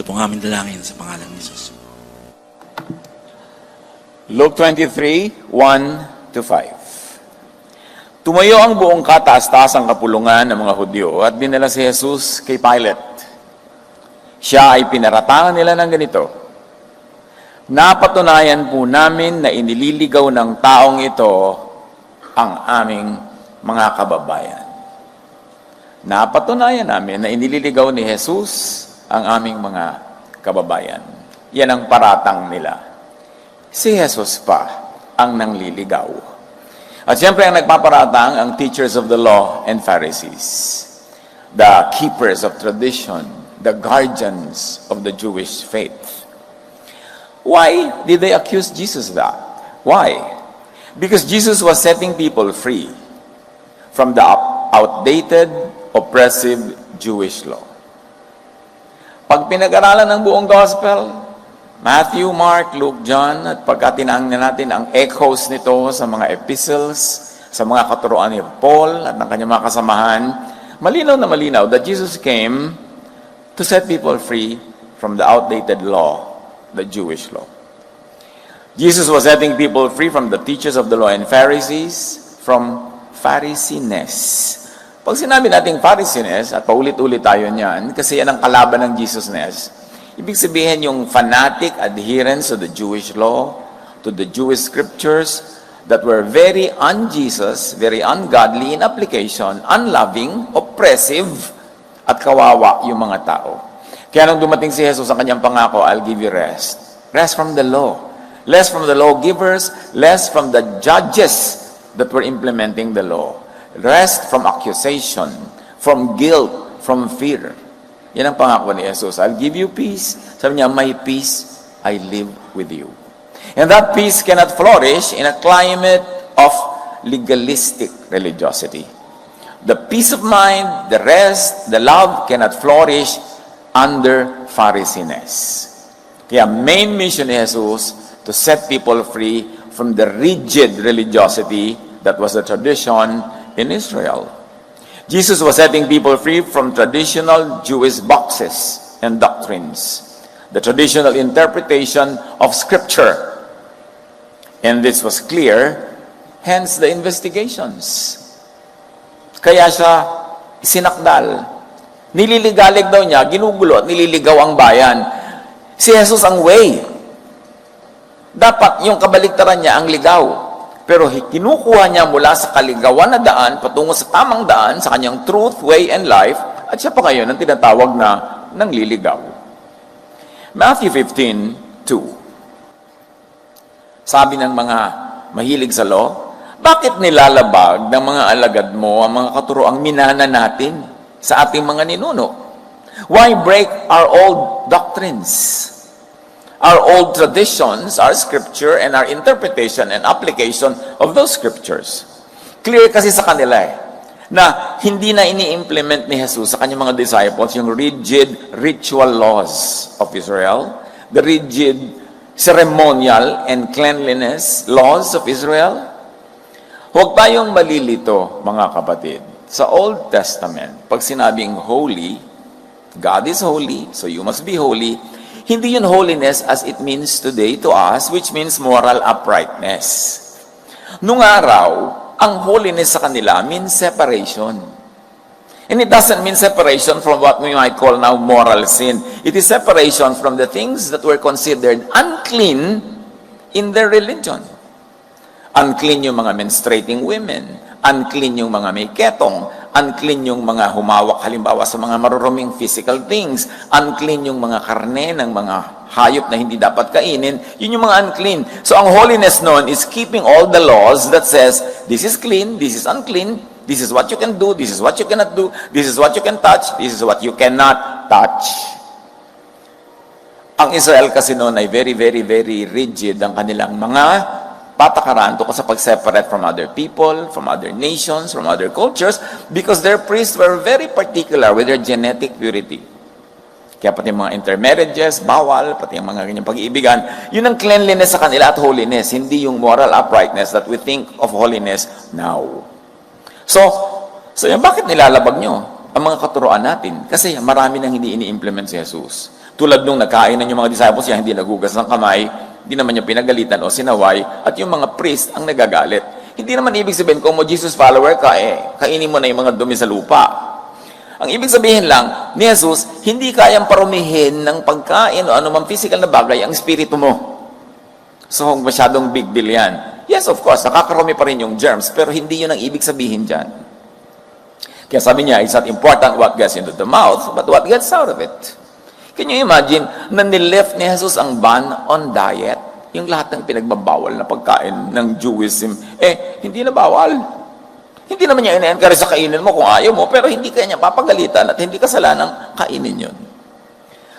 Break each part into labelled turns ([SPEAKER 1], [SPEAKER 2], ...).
[SPEAKER 1] Ito pong aming dalangin sa pangalan ni Jesus.
[SPEAKER 2] Luke 23, 1-5. Tumayo ang buong kataas-taasang kapulungan ng mga Hudyo at dinala si Jesus kay Pilate. Siya ay pinaratangan nila ng ganito: napatunayan po namin na inililigaw ng taong ito ang aming mga kababayan. Napatunayan namin na inililigaw ni Jesus ang aming mga kababayan. Yan ang paratang nila. Si Jesus pa ang nangliligaw. At siyempre ang nagpaparatang ang teachers of the law and Pharisees, the keepers of tradition, the guardians of the Jewish faith. Why did they accuse Jesus of that? Why? Because Jesus was setting people free from the outdated, oppressive Jewish law. Pag pinag-aralan ng buong gospel, Matthew, Mark, Luke, John, at pagkatinaang natin ang echoes nito sa mga epistles, sa mga katuruan ni Paul at ng kanyang mga kasamahan, malinaw na malinaw that Jesus came to set people free from the outdated law, the Jewish law. Jesus was setting people free from the teachers of the law and Pharisees, from Pharisiness. Pag sinabi nating Pharisiness, at paulit-ulit tayo niyan, kasi yan ang kalaban ng Jesusness, ibig sabihin yung fanatic adherence to the Jewish law, to the Jewish scriptures, that were very un-Jesus, very ungodly in application, unloving, oppressive, at kawawa yung mga tao. Kaya nung dumating si Jesus ang kanyang pangako, I'll give you rest. Rest from the law. Less from the lawgivers, less from the judges that were implementing the law. Rest from accusation, from guilt, from fear. Yan ang pangako ni Jesus. I'll give you peace. Sabi niya, my peace I live with you. And that peace cannot flourish in a climate of legalistic religiosity. The peace of mind, the rest, the love cannot flourish under Pharisiness. Kaya main mission ni Jesus to set people free from the rigid religiosity that was the tradition in Israel. Jesus was setting people free from traditional Jewish boxes and doctrines, the traditional interpretation of Scripture. And this was clear, hence the investigations. Kaya siya isinakdal. Nililigalig daw niya, ginugulo at nililigaw ang bayan. Si Jesus ang way. Dapat yung kabaligtaran niya ang ligaw. Pero kinukuha niya mula sa kaligawan na daan, patungo sa tamang daan, sa kanyang truth, way, and life, at siya pa ngayon ang tinatawag na nangliligaw. Matthew 15:2. Sabi ng mga mahilig sa law, bakit nilalabag ng mga alagad mo ang mga katuroang minana natin sa ating mga ninuno? Why break our old doctrines? Our old traditions, our scripture, and our interpretation and application of those scriptures. Clear kasi sa kanila na hindi na ini-implement ni Jesus sa kanyang mga disciples yung rigid ritual laws of Israel, the rigid ceremonial and cleanliness laws of Israel. Huwag tayong malilito, mga kapatid. Sa Old Testament, pag sinabing holy, God is holy, so you must be holy. Hindi yun holiness as it means today to us, which means moral uprightness. Nung araw, ang holiness sa kanila means separation. And it doesn't mean separation from what we might call now moral sin. It is separation from the things that were considered unclean in their religion. Unclean yung mga menstruating women, unclean yung mga may ketong, unclean yung mga humawak halimbawa sa mga maruruming physical things, unclean yung mga karne ng mga hayop na hindi dapat kainin, yun yung mga unclean. So ang holiness noon is keeping all the laws that says, this is clean, this is unclean, this is what you can do, this is what you cannot do, this is what you can touch, this is what you cannot touch. Ang Israel kasi noon ay very, very, very rigid ang kanilang mga patakaran tungkol sa pag-separate from other people, from other nations, from other cultures, because their priests were very particular with their genetic purity. Kaya pati mga intermarriages, bawal, pati yung mga ganyang pag-iibigan, yun ang cleanliness sa kanila at holiness, hindi yung moral uprightness that we think of holiness now. So yan, bakit nilalabag nyo ang mga katuroan natin? Kasi marami nang hindi ini-implement si Jesus. Tulad nung nagkainan yung mga disciples niya, hindi nagugas ng kamay, hindi naman niya pinagalitan o sinaway, at yung mga priest ang nagagalit. Hindi naman ibig sabihin, kung mo Jesus follower ka, kainin mo na yung mga dumi sa lupa. Ang ibig sabihin lang, ni Jesus, hindi kayang parumihin ng pagkain o anumang physical na bagay ang espiritu mo. So, masyadong big deal yan. Yes, of course, nakakarumi pa rin yung germs, pero hindi yun ang ibig sabihin dyan. Kaya sabi niya, it's not important what gets into the mouth, but what gets out of it. Can you imagine na nileft ni Jesus ang ban on diet? Yung lahat ng pinagbabawal na pagkain ng Jewism, hindi na bawal. Hindi naman niya ina-encourage sa kainin mo kung ayaw mo, pero hindi kanya papagalitan at hindi kasalanang kainin yun.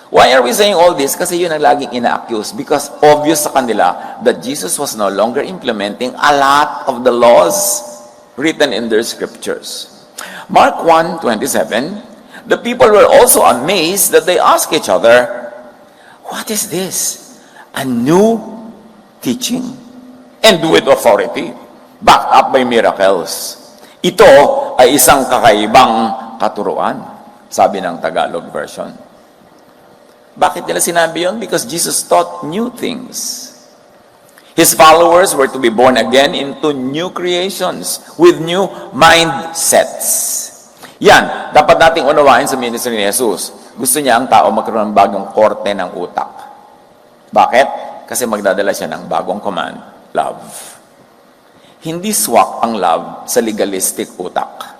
[SPEAKER 2] Why are we saying all this? Kasi yun ang laging ina-accuse, because obvious sa kanila that Jesus was no longer implementing a lot of the laws written in their scriptures. Mark 1:27, the people were also amazed that they asked each other, what is this? A new teaching, and with authority, backed up by miracles. Ito ay isang kakaibang katuruan, sabi ng Tagalog version. Bakit nila sinabi yun? Because Jesus taught new things. His followers were to be born again into new creations with new mindsets. Yan, dapat nating unawain sa ministry ni Jesus. Gusto niya ang tao magkaroon ng bagong korte ng utak. Bakit? Kasi magdadala siya ng bagong command, love. Hindi swak ang love sa legalistic utak.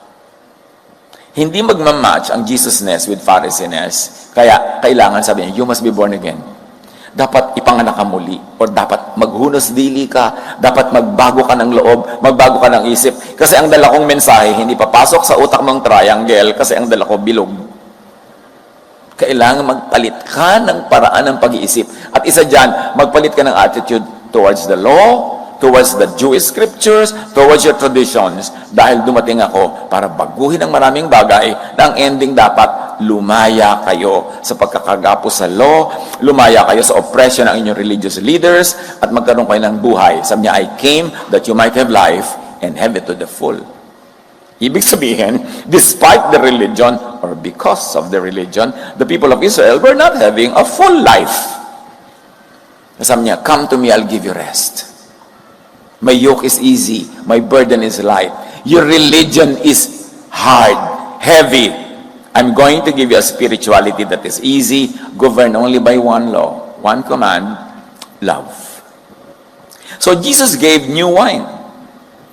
[SPEAKER 2] Hindi magmamatch ang Jesusness with Phariseesness. Kaya kailangan sabi niya, you must be born again. Dapat ipanganak ka muli. O dapat maghunos dili ka. Dapat magbago ka ng loob. Magbago ka ng isip. Kasi ang dala kong mensahe, hindi papasok sa utak mong triangle kasi ang dala ko bilog. Kailangan magpalit ka ng paraan ng pag-iisip. At isa dyan, magpalit ka ng attitude towards the law, towards the Jewish scriptures, towards your traditions. Dahil dumating ako para baguhin ang maraming bagay na ang ending dapat lumaya kayo sa pagkakagapos sa law, lumaya kayo sa oppression ng inyong religious leaders, at magkaroon kayo ng buhay. Sabi niya, I came that you might have life and have it to the full. Ibig sabihin, despite the religion, or because of the religion, the people of Israel were not having a full life. Sabi niya, come to me, I'll give you rest. My yoke is easy, my burden is light. Your religion is hard, heavy. I'm going to give you a spirituality that is easy, governed only by one law, one command, love. So Jesus gave new wine,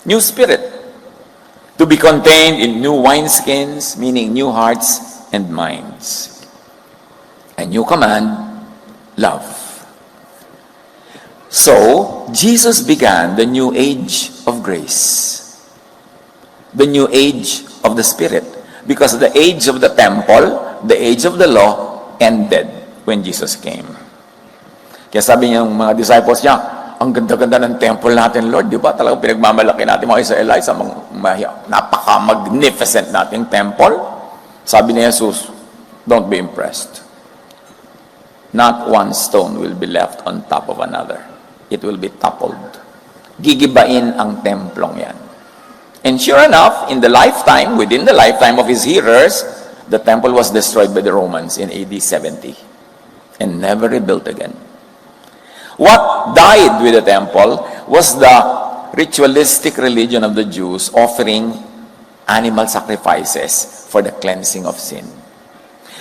[SPEAKER 2] new spirit, to be contained in new wineskins, meaning new hearts and minds. A new command, love. So, Jesus began the new age of grace. The new age of the Spirit. Because the age of the temple, the age of the law, ended when Jesus came. Kaya sabi niya ng mga disciples niya, ang ganda-ganda ng temple natin, Lord. Di ba? Talagang pinagmamalaki natin mga Israelites sa napaka-magnificent nating temple. Sabi ni Jesus, don't be impressed. Not one stone will be left on top of another. It will be toppled. Gigibain ang templong yan. And sure enough, within the lifetime of his hearers, the temple was destroyed by the Romans in AD 70 and never rebuilt again. What died with the temple was the ritualistic religion of the Jews offering animal sacrifices for the cleansing of sin.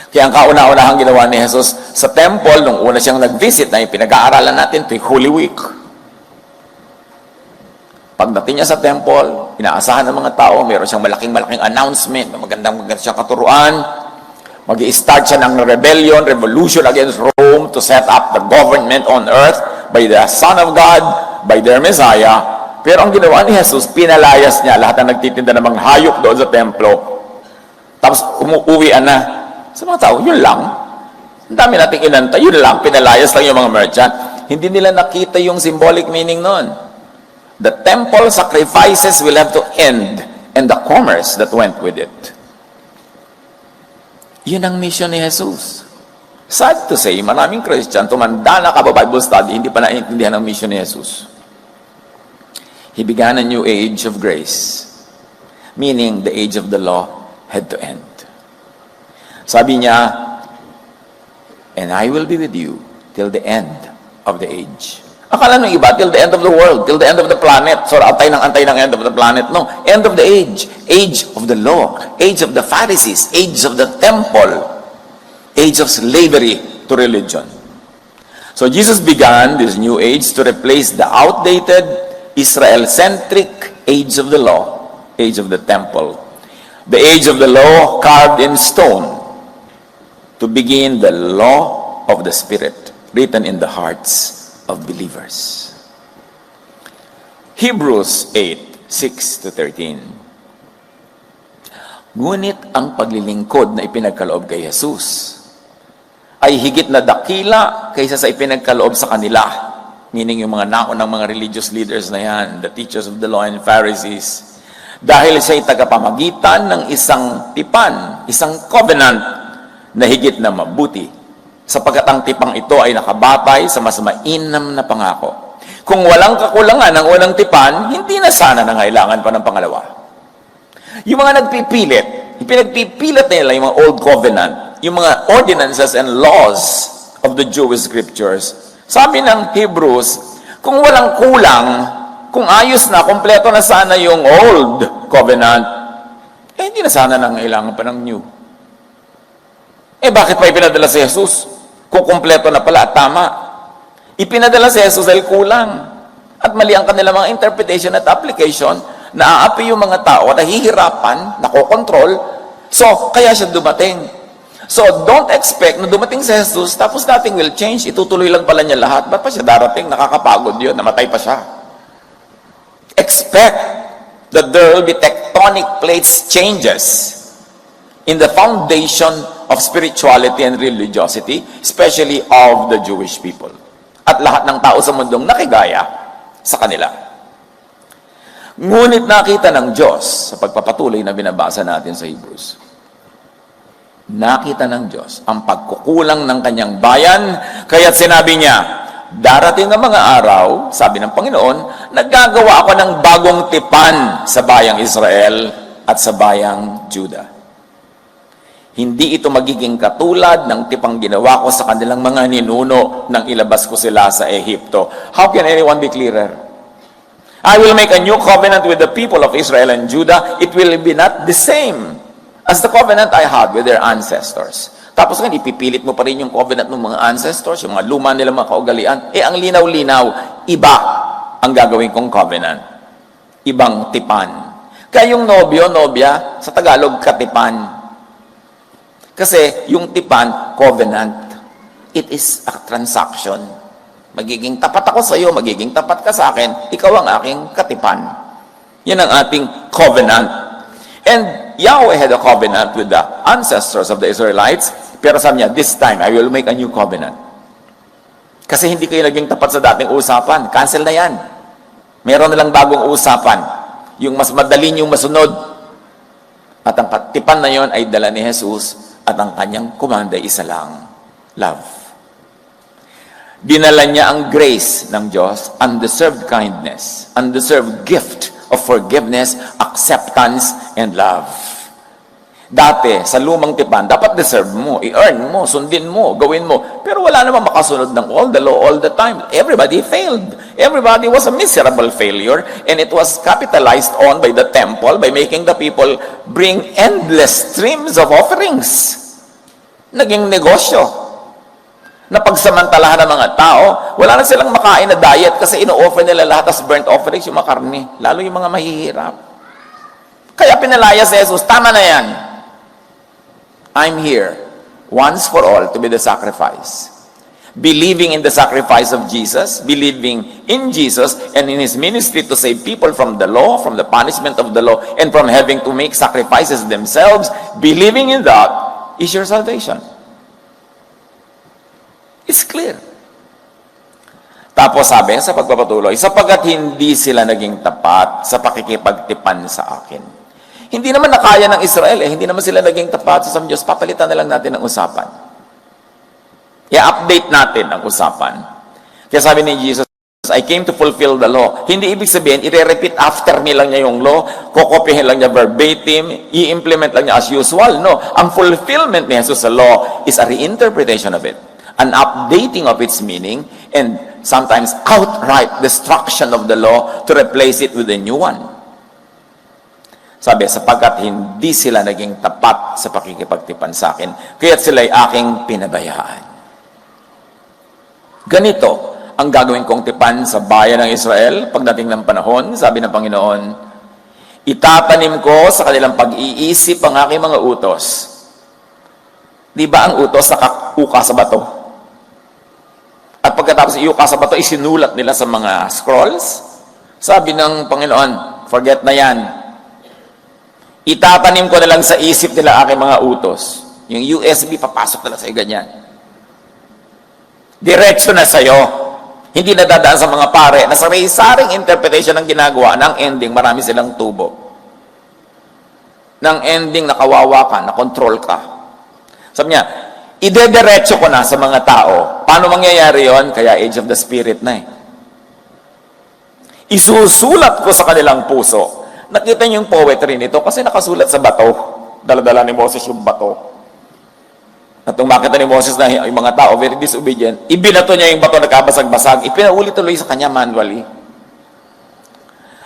[SPEAKER 2] Kaya ang kauna-unahang ginawa ni Jesus sa temple, nung una siyang nag-visit na yung pinag-aaralan natin tuwing Holy Week. Pagdating niya sa temple, inaasahan ng mga tao, mayroon siyang malaking-malaking announcement, magandang siyang katuruan, mag-i-start siya ng revolution against Rome to set up the government on earth by the Son of God, by their Messiah. Pero ang ginawa ni Jesus, pinalayas niya lahat ng nagtitinda ng mga hayop doon sa templo. Tapos umuuwian na. Sa mga tao, yun lang. Ang dami nating inantay, yun lang, pinalayas lang yung mga merchant. Hindi nila nakita yung symbolic meaning nun. The temple sacrifices will have to end, and the commerce that went with it. Yun ang mission ni Jesus. Sad to say, maraming Christian, tumanda na ka ba Bible study, hindi pa naiintindihan ang mission ni Jesus. He began a new age of grace, meaning the age of the law had to end. Sabi niya, and I will be with you till the end of the age. Akala nung iba, till the end of the world, till the end of the planet. So, antay ng end of the planet. No, end of the age. Age of the law. Age of the Pharisees. Age of the temple. Age of slavery to religion. So, Jesus began this new age to replace the outdated, Israel-centric age of the law, age of the temple. The age of the law carved in stone to begin the law of the Spirit written in the hearts of believers. Hebrews 8:6-13. Ngunit ang paglilingkod na ipinagkaloob kay Jesus ay higit na dakila kaysa sa ipinagkaloob sa kanila. Meaning yung mga naunang mga religious leaders na yan, the teachers of the law and Pharisees. Dahil siya'y tagapamagitan ng isang tipan, isang covenant na higit na mabuti, sapagkat ang tipang ito ay nakabatay sa mas mainam na pangako. Kung walang kakulangan ng unang tipan, hindi na sana nangailangan pa ng pangalawa. Yung mga nagpipilit, pinagpipilit nila yung mga old covenant, yung mga ordinances and laws of the Jewish scriptures. Sabi ng Hebrews, kung walang kulang, kung ayos na, kompleto na sana yung old covenant, hindi na sana nangailangan pa ng new. Bakit pa ipinadala si Jesus? Kung kumpleto na pala at tama. Ipinadala si Jesus dahil kulang. At mali ang kanilang mga interpretation at application, naaapi yung mga tao, nahihirapan, nakokontrol, so kaya siya dumating. So don't expect na dumating si Jesus, tapos nothing will change, itutuloy lang pala niya lahat. Ba't pa siya darating? Nakakapagod yun, namatay pa siya. Expect that there will be tectonic plates changes in the foundation of spirituality and religiosity, especially of the Jewish people. At lahat ng tao sa mundong nakigaya sa kanila. Ngunit nakita ng Diyos, sa pagpapatuloy na binabasa natin sa Hebrews, nakita ng Diyos ang pagkukulang ng kanyang bayan, kaya't sinabi niya, darating ang mga araw, sabi ng Panginoon, naggagawa ako ng bagong tipan sa bayang Israel at sa bayang Judah. Hindi ito magiging katulad ng tipang ginawa ko sa kanilang mga ninuno nang ilabas ko sila sa Ehipto. How can anyone be clearer? I will make a new covenant with the people of Israel and Judah. It will be not the same as the covenant I had with their ancestors. Tapos nga, ipipilit mo pa rin yung covenant ng mga ancestors, yung mga luma nila mga kaugalian. Ang linaw-linaw, iba ang gagawin kong covenant. Ibang tipan. Kaya yung nobyo, nobya, sa Tagalog, katipan. Kasi yung tipan, covenant. It is a transaction. Magiging tapat ako sa iyo, magiging tapat ka sa akin, ikaw ang aking katipan. Yan ang ating covenant. And Yahweh had a covenant with the ancestors of the Israelites, pero sabi niya, this time, I will make a new covenant. Kasi hindi kayo naging tapat sa dating usapan. Cancel na yan. Meron na lang bagong usapan. Yung mas madaling yung masunod. At ang katipan na yon ay dala ni Jesus at ang kanyang kumanda isa lang, love. Dinala niya ang grace ng Diyos, undeserved kindness, undeserved gift of forgiveness, acceptance, and love. Dati, sa lumang tipan, dapat deserve mo, i-earn mo, sundin mo, gawin mo. Pero wala namang makasunod ng all the law all the time. Everybody failed. Everybody was a miserable failure, and it was capitalized on by the temple by making the people bring endless streams of offerings. Naging negosyo. Napagsamantalahan ng mga tao, wala na silang makain na diet kasi ino-offer nila lahat as burnt offerings yung mga karne, lalo yung mga mahihirap. Kaya pinalaya si Jesus, tama na yan. I'm here, once for all, to be the sacrifice. Believing in the sacrifice of Jesus, believing in Jesus and in His ministry to save people from the law, from the punishment of the law, and from having to make sacrifices themselves, believing in that is your salvation. It's clear. Tapos sabi sa pagpapatuloy, sapagat hindi sila naging tapat sa pakikipagtipan sa akin. Hindi naman nakaya ng Israel hindi naman sila naging tapat sa Diyos. Papalitan na lang natin ang usapan. I-update natin ang usapan. Kaya sabi ni Jesus, I came to fulfill the law. Hindi ibig sabihin, i-repeat after me lang niya yung law, kokopyahin lang niya verbatim, i-implement lang niya as usual. No, ang fulfillment ni Jesus sa law is a reinterpretation of it. an updating of its meaning, and sometimes outright destruction of the law to replace it with a new one. Sabi, sapagkat hindi sila naging tapat sa pakikipagtipan sa akin, kaya't sila'y aking pinabayaan. Ganito ang gagawin kong tipan sa bayan ng Israel pagdating ng panahon, sabi ng Panginoon, itatanim ko sa kanilang pag-iisip ang aking mga utos. Di ba ang utos nakauka sa bato? At pagkatapos iuka sa bato, isinulat nila sa mga scrolls. Sabi ng Panginoon, forget na yan. Itatanim ko na lang sa isip nila aking mga utos. Yung USB, papasok na lang sa'yo ganyan. Diretso na sa'yo. Hindi na dadaan sa mga pare na sa saring interpretation ng ginagawa, ng ending, marami silang tubo. Ng ending, nakawawa ka, nakontrol ka. Sabi niya, idediretso ko na sa mga tao. Paano mangyayari yon? Kaya age of the spirit na eh. Isusulat ko sa kanilang puso. Nakita niyo yung poetry nito kasi nakasulat sa bato. Dala-dala ni Moses yung bato. At nung makita ni Moses na yung mga tao very disobedient, ibinato niya yung bato nagkabasag-basag, ipinaulit tuloy sa kanya manually.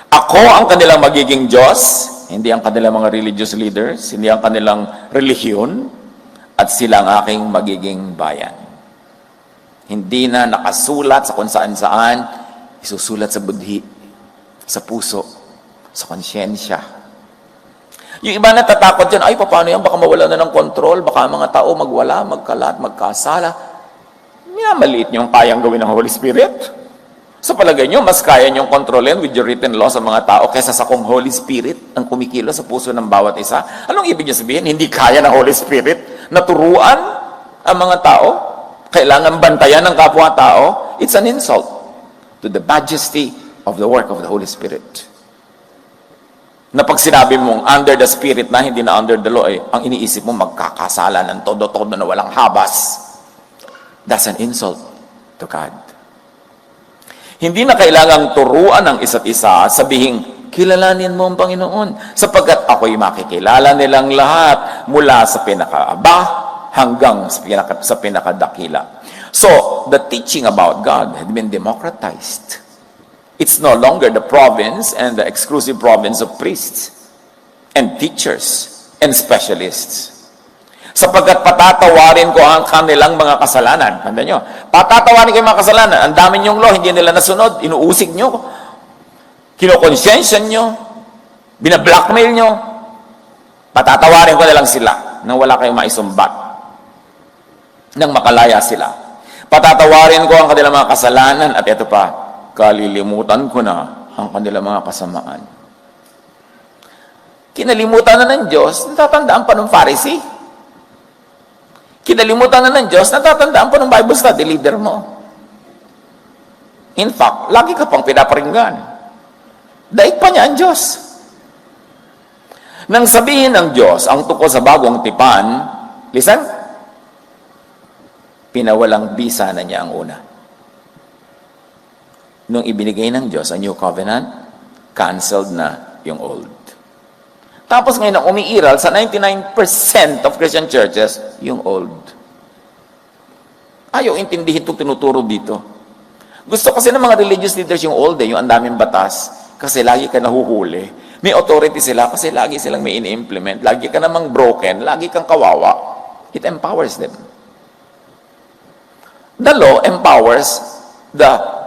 [SPEAKER 2] Ako ang kanilang magiging Diyos, hindi ang kanilang mga religious leaders, hindi ang kanilang relihiyon, at sila ang aking magiging bayan. Hindi na nakasulat sa kung saan-saan, isusulat sa budhi, sa puso, sa konsyensya. Yung iba natatakot dyan, ay, paano yan? Baka mawala na ng kontrol, baka mga tao magwala, magkalat, magkasala. Minamaliit nyo ang kayang gawin ng Holy Spirit. Sa palagay nyo, mas kaya nyo kontrolin with your written law sa mga tao kaysa sa kung Holy Spirit ang kumikilo sa puso ng bawat isa. Anong ibig nyo sabihin? Hindi kaya ng Holy Spirit na turuan ang mga tao? Kailangan bantayan ng kapwa-tao? It's an insult to the majesty of the work of the Holy Spirit. Na pag sinabi mong under the Spirit na, hindi na under the law, ang iniisip mo magkakasala ng todo-todo na walang habas. That's an insult to God. Hindi na kailangang turuan ng isa't isa, sabihing, kilalanin mo ang Panginoon, sapagkat ako'y makikilala nilang lahat mula sa pinakaaba hanggang sa pinakadakila. So, the teaching about God had been democratized. It's no longer the province and the exclusive province of priests and teachers and specialists. Sapagkat patatawarin ko ang kanilang mga kasalanan. Tanda nyo, patatawarin ko yung mga kasalanan. Ang dami niyong law, hindi nila nasunod, inuusig nyo, kinokonsensya nyo, binablockmail nyo. Patatawarin ko na lang sila nang wala kayong maisumbat, nang makalaya sila. Patatawarin ko ang kanilang mga kasalanan at ito pa, kalilimutan ko na ang kanilang mga kasamaan. Kinalimutan na ng Diyos, natatandaan pa ng Pharisee. Kinalimutan na ng Diyos, natatandaan pa ng Bible study leader mo. In fact, lagi ka pang pinaparinggan. Daig pa niya ang Diyos. Nang sabihin ng Diyos ang tungkol sa bagong tipan, listen, pinawalang bisa na niya ang una. Nung ibinigay ng Diyos ang New Covenant, canceled na yung old. Tapos ngayon ang umiiral sa 99% of Christian churches, yung old. Ayaw intindihin itong tinuturo dito. Gusto kasi ng mga religious leaders yung old, yung ang daming batas, kasi lagi ka nahuhuli. May authority sila kasi lagi silang may in-implement. Lagi ka namang broken, lagi kang kawawa. It empowers them. The law empowers the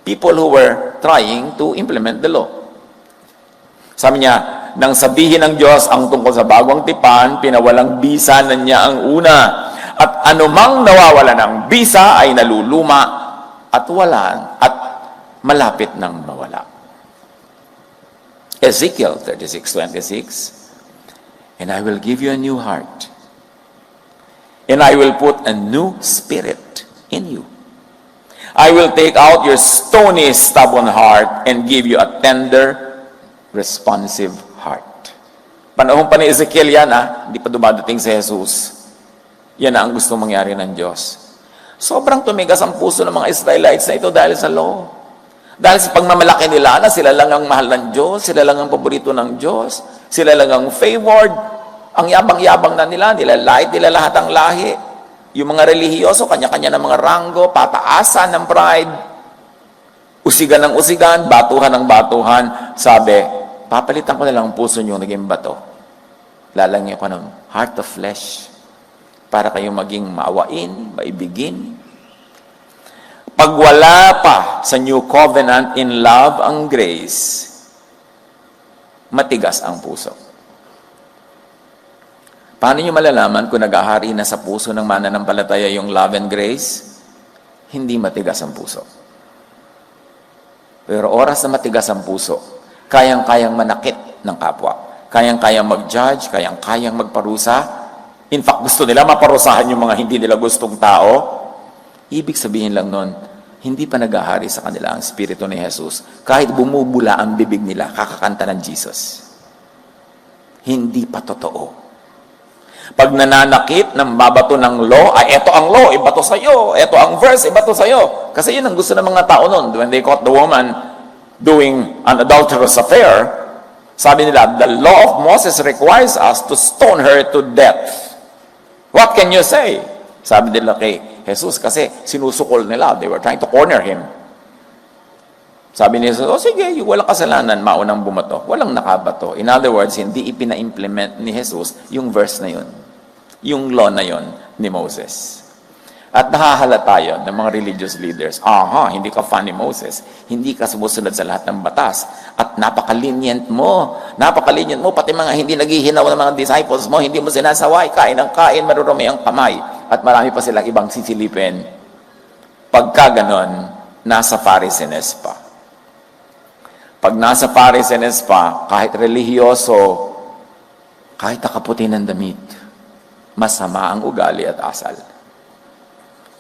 [SPEAKER 2] people who were trying to implement the law. Sabi niya, nang sabihin ng Diyos ang tungkol sa bagong tipan, pinawalang bisa na niya ang una. At anumang nawawala ng bisa ay naluluma at malapit nang mawala. Ezekiel 36:26, and I will give you a new heart, and I will put a new spirit in you. I will take out your stony, stubborn heart and give you a tender, responsive heart. Panahon pa ni Ezekiel yan, hindi pa dumadating si Jesus. Yan ang gusto mangyari ng Diyos. Sobrang tumigas ang puso ng mga Israelites na ito dahil sa law. Dahil sa pagmamalaki nila na sila lang ang mahal ng Diyos, sila lang ang paborito ng Diyos, sila lang ang favored, ang yabang-yabang na nila, nilalait nila lahat ang lahi. Yung mga relihiyoso, kanya-kanya ng mga ranggo, pataasan ng pride, usigan ng usigan, batuhan ng batuhan. Sabi, papalitan ko na lang ang puso nyo naging bato. Lalagyan ko ng heart of flesh para kayong maging maawain, maibigin. Pag wala pa sa new covenant in love ang grace, matigas ang puso. Paano nyo malalaman kung nag-ahari na sa puso ng mananampalataya yung love and grace? Hindi matigas ang puso. Pero oras na matigas ang puso, kayang-kayang manakit ng kapwa. Kayang-kayang mag-judge, kayang-kayang magparusa. In fact, gusto nila maparusahan yung mga hindi nila gustong tao. Ibig sabihin lang nun, hindi pa nag-ahari sa kanila ang Espiritu ni Jesus. Kahit bumubula ang bibig nila, kakakanta ng Jesus. Hindi pa totoo. Pag nananakit ng babato ng law, eto ang law, ibato sa'yo. Eto ang verse, ibato sa'yo. Kasi yun ang gusto ng mga tao nun. When they caught the woman doing an adulterous affair, sabi nila, the law of Moses requires us to stone her to death. What can you say? Sabi nila kay Jesus, kasi sinusukol nila. They were trying to corner him. Sabi ni Jesus, sige, walang kasalanan, maunang bumato. Walang nakabato. In other words, hindi ipina-implement ni Jesus yung verse na yun. Yung law na yun ni Moses. At nahahalata yun ng mga religious leaders. Hindi ka fan ni Moses. Hindi ka sumusunod sa lahat ng batas. At napaka-lenient mo. Napaka-lenient mo. Pati mga hindi naghihinaw ng mga disciples mo, hindi mo sinasaway. Kain ng kain, marurumi ang kamay. At marami pa silang ibang sisilipin. Pagka ganon, nasa Pharisees pa. Pag nasa Pharisees pa, kahit relihiyoso, kahit nakaputi ng damit, masama ang ugali at asal.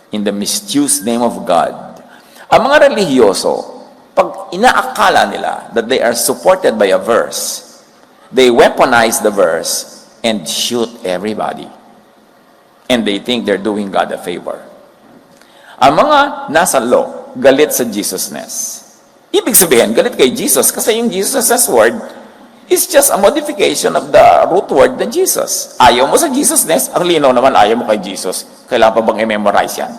[SPEAKER 2] In the misused name of God. Ang mga relihiyoso, pag inaakala nila that they are supported by a verse, they weaponize the verse and shoot everybody. And they think they're doing God a favor. Ang mga nasa law, galit sa Jesusness. Ibig sabihin, galit kay Jesus kasi yung Jesus' word is just a modification of the root word na Jesus. Ayaw mo sa Jesusness, ang linaw naman ayaw mo kay Jesus. Kailangan pa bang i-memorize yan?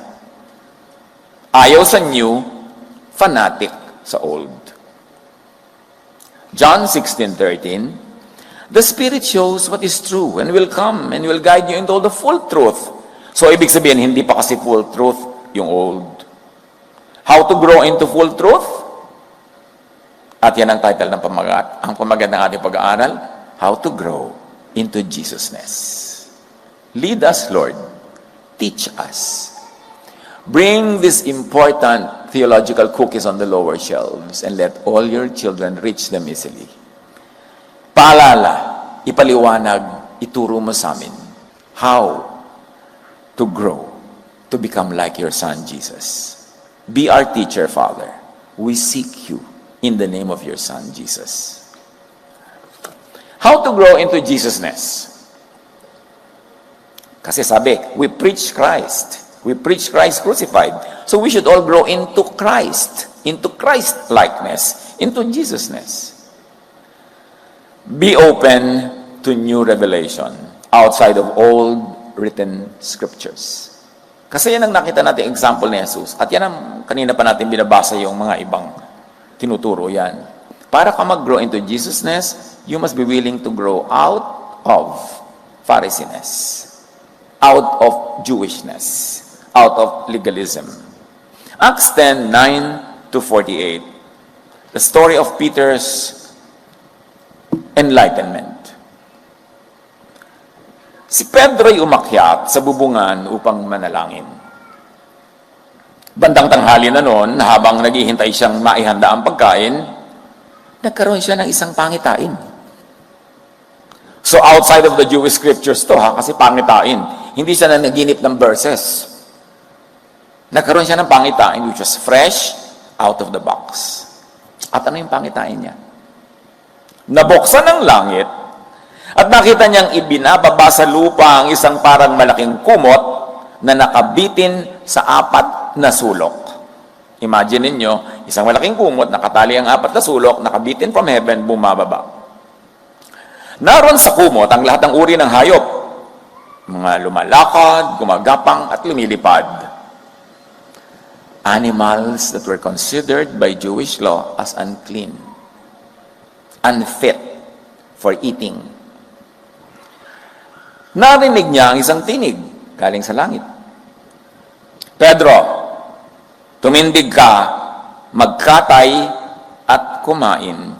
[SPEAKER 2] Ayaw sa new, fanatic sa old. John 16:13, the Spirit shows what is true and will come and will guide you into all the full truth. So, ibig sabihin, hindi pa kasi full truth yung old. How to grow into full truth? At yan ang title ng pamagat ng ating pag-aaral, How to Grow into Jesusness. Lead us, Lord. Teach us. Bring these important theological cookies on the lower shelves and let all your children reach them easily. Paalala, ipaliwanag, ituro mo sa amin how to grow, to become like your Son, Jesus. Be our teacher, Father. We seek you. In the name of your Son, Jesus. How to grow into Jesusness? Kasi sabi, we preach Christ. We preach Christ crucified. So we should all grow into Christ likeness, into Jesusness. Be open to new revelation outside of old written scriptures. Kasi yan ang nakita natin example ni Jesus. At yan ang kanina pa natin binabasa yung mga ibang tinuturo yan. Para ka mag-grow into Jesusness, you must be willing to grow out of Pharisees, out of Jewishness, out of legalism. Acts 10:9-48. The story of Peter's enlightenment. Si Pedro'y umakyat sa bubungan upang manalangin. Bandang tanghali na noon, habang naghihintay siyang maihanda ang pagkain, nagkaroon siya ng isang pangitain. So outside of the Jewish scriptures to, kasi pangitain. Hindi siya na naginip ng verses. Nagkaroon siya ng pangitain which was fresh out of the box. At ano yung pangitain niya? Nabuksan ng langit at nakita niyang ibinababa sa lupa ang isang parang malaking kumot na nakabitin sa 4 na sulok. Imagine ninyo, isang malaking kumot, nakatali ang 4 na sulok, nakabitin from heaven, bumababa. Naroon sa kumot ang lahat ng uri ng hayop. Mga lumalakad, gumagapang, at lumilipad. Animals that were considered by Jewish law as unclean, unfit for eating. Narinig niya ang isang tinig galing sa langit. Pedro, tumindig ka, magkatay at kumain.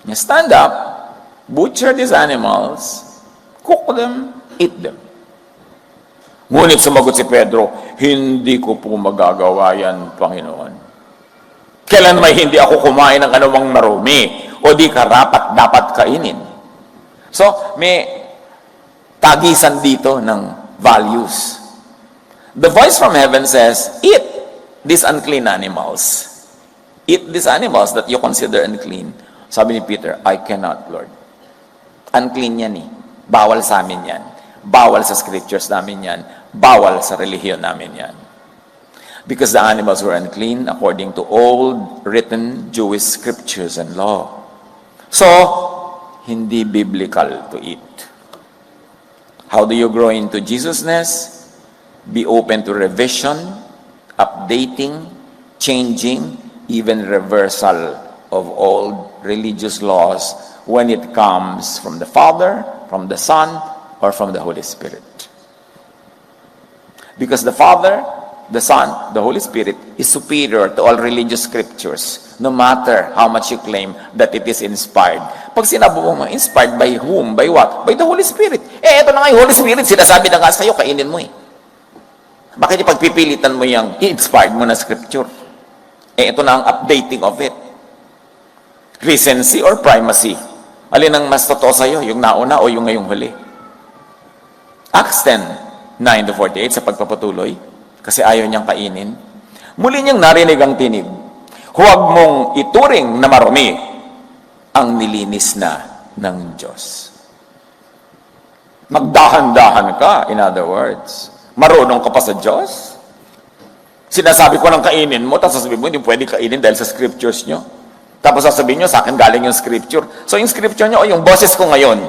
[SPEAKER 2] You stand up, butcher these animals, cook them, eat them. Ngunit sumagot si Pedro, hindi ko po magagawa yan, Panginoon. Kailan may hindi ako kumain ng anumang marumi o di karapat dapat kainin. So, may tagisan dito ng values. The voice from heaven says, eat these unclean animals. Eat these animals that you consider unclean. Sabi ni Peter, I cannot, Lord. Unclean yan eh. Bawal sa amin yan. Bawal sa scriptures namin yan. Bawal sa relihiyon namin yan. Because the animals were unclean according to old written Jewish scriptures and law. So, hindi biblical to eat. How do you grow into Jesusness? Be open to revision, updating, changing, even reversal of old religious laws when it comes from the Father, from the Son, or from the Holy Spirit. Because the Father, the Son, the Holy Spirit is superior to all religious scriptures, no matter how much you claim that it is inspired. Pag sinabi mo, inspired by whom? By what? By the Holy Spirit. Ito na nga yung Holy Spirit, sinasabi na nga sa'yo, kainin mo eh. Bakit ipagpipilitan mo yung i-inspired mo na scripture? Ito na ang updating of it. Recency or primacy? Alin ang mas totoo sa'yo? Yung nauna o yung ngayong huli? Acts 10, 9-48 sa pagpapatuloy, kasi ayaw niyang kainin. Muli niyang narinig ang tinig, huwag mong ituring na marumi ang nilinis na ng Diyos. Magdahan-dahan ka, in other words. Marunong ka pa sa Diyos? Sinasabi ko ng kainin mo, tapos sasabihin mo, hindi pwede kainin dahil sa scriptures nyo. Tapos sasabihin nyo, sa akin galing yung scripture. So yung scripture nyo, o yung boses ko ngayon,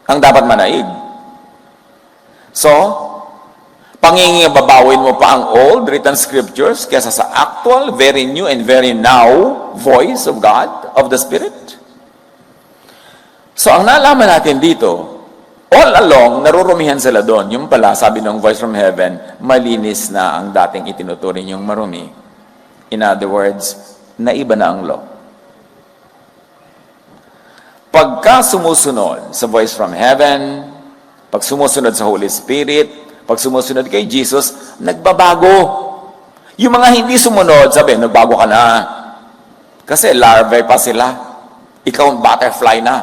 [SPEAKER 2] ang dapat manaig. So, pangingibabawin mo pa ang old written scriptures kaysa sa actual, very new, and very now voice of God, of the Spirit. So, ang nalaman natin dito, all along, narurumihan sila doon. Yung pala, sabi ng voice from heaven, malinis na ang dating itinuturing yung marumi. In other words, naiba na ang law. Pagka sumusunod sa voice from heaven, pag sumusunod sa Holy Spirit, pag sumusunod kay Jesus, nagbabago. Yung mga hindi sumunod, sabi, nagbago ka na. Kasi larvae pa sila. Ikaw butterfly na.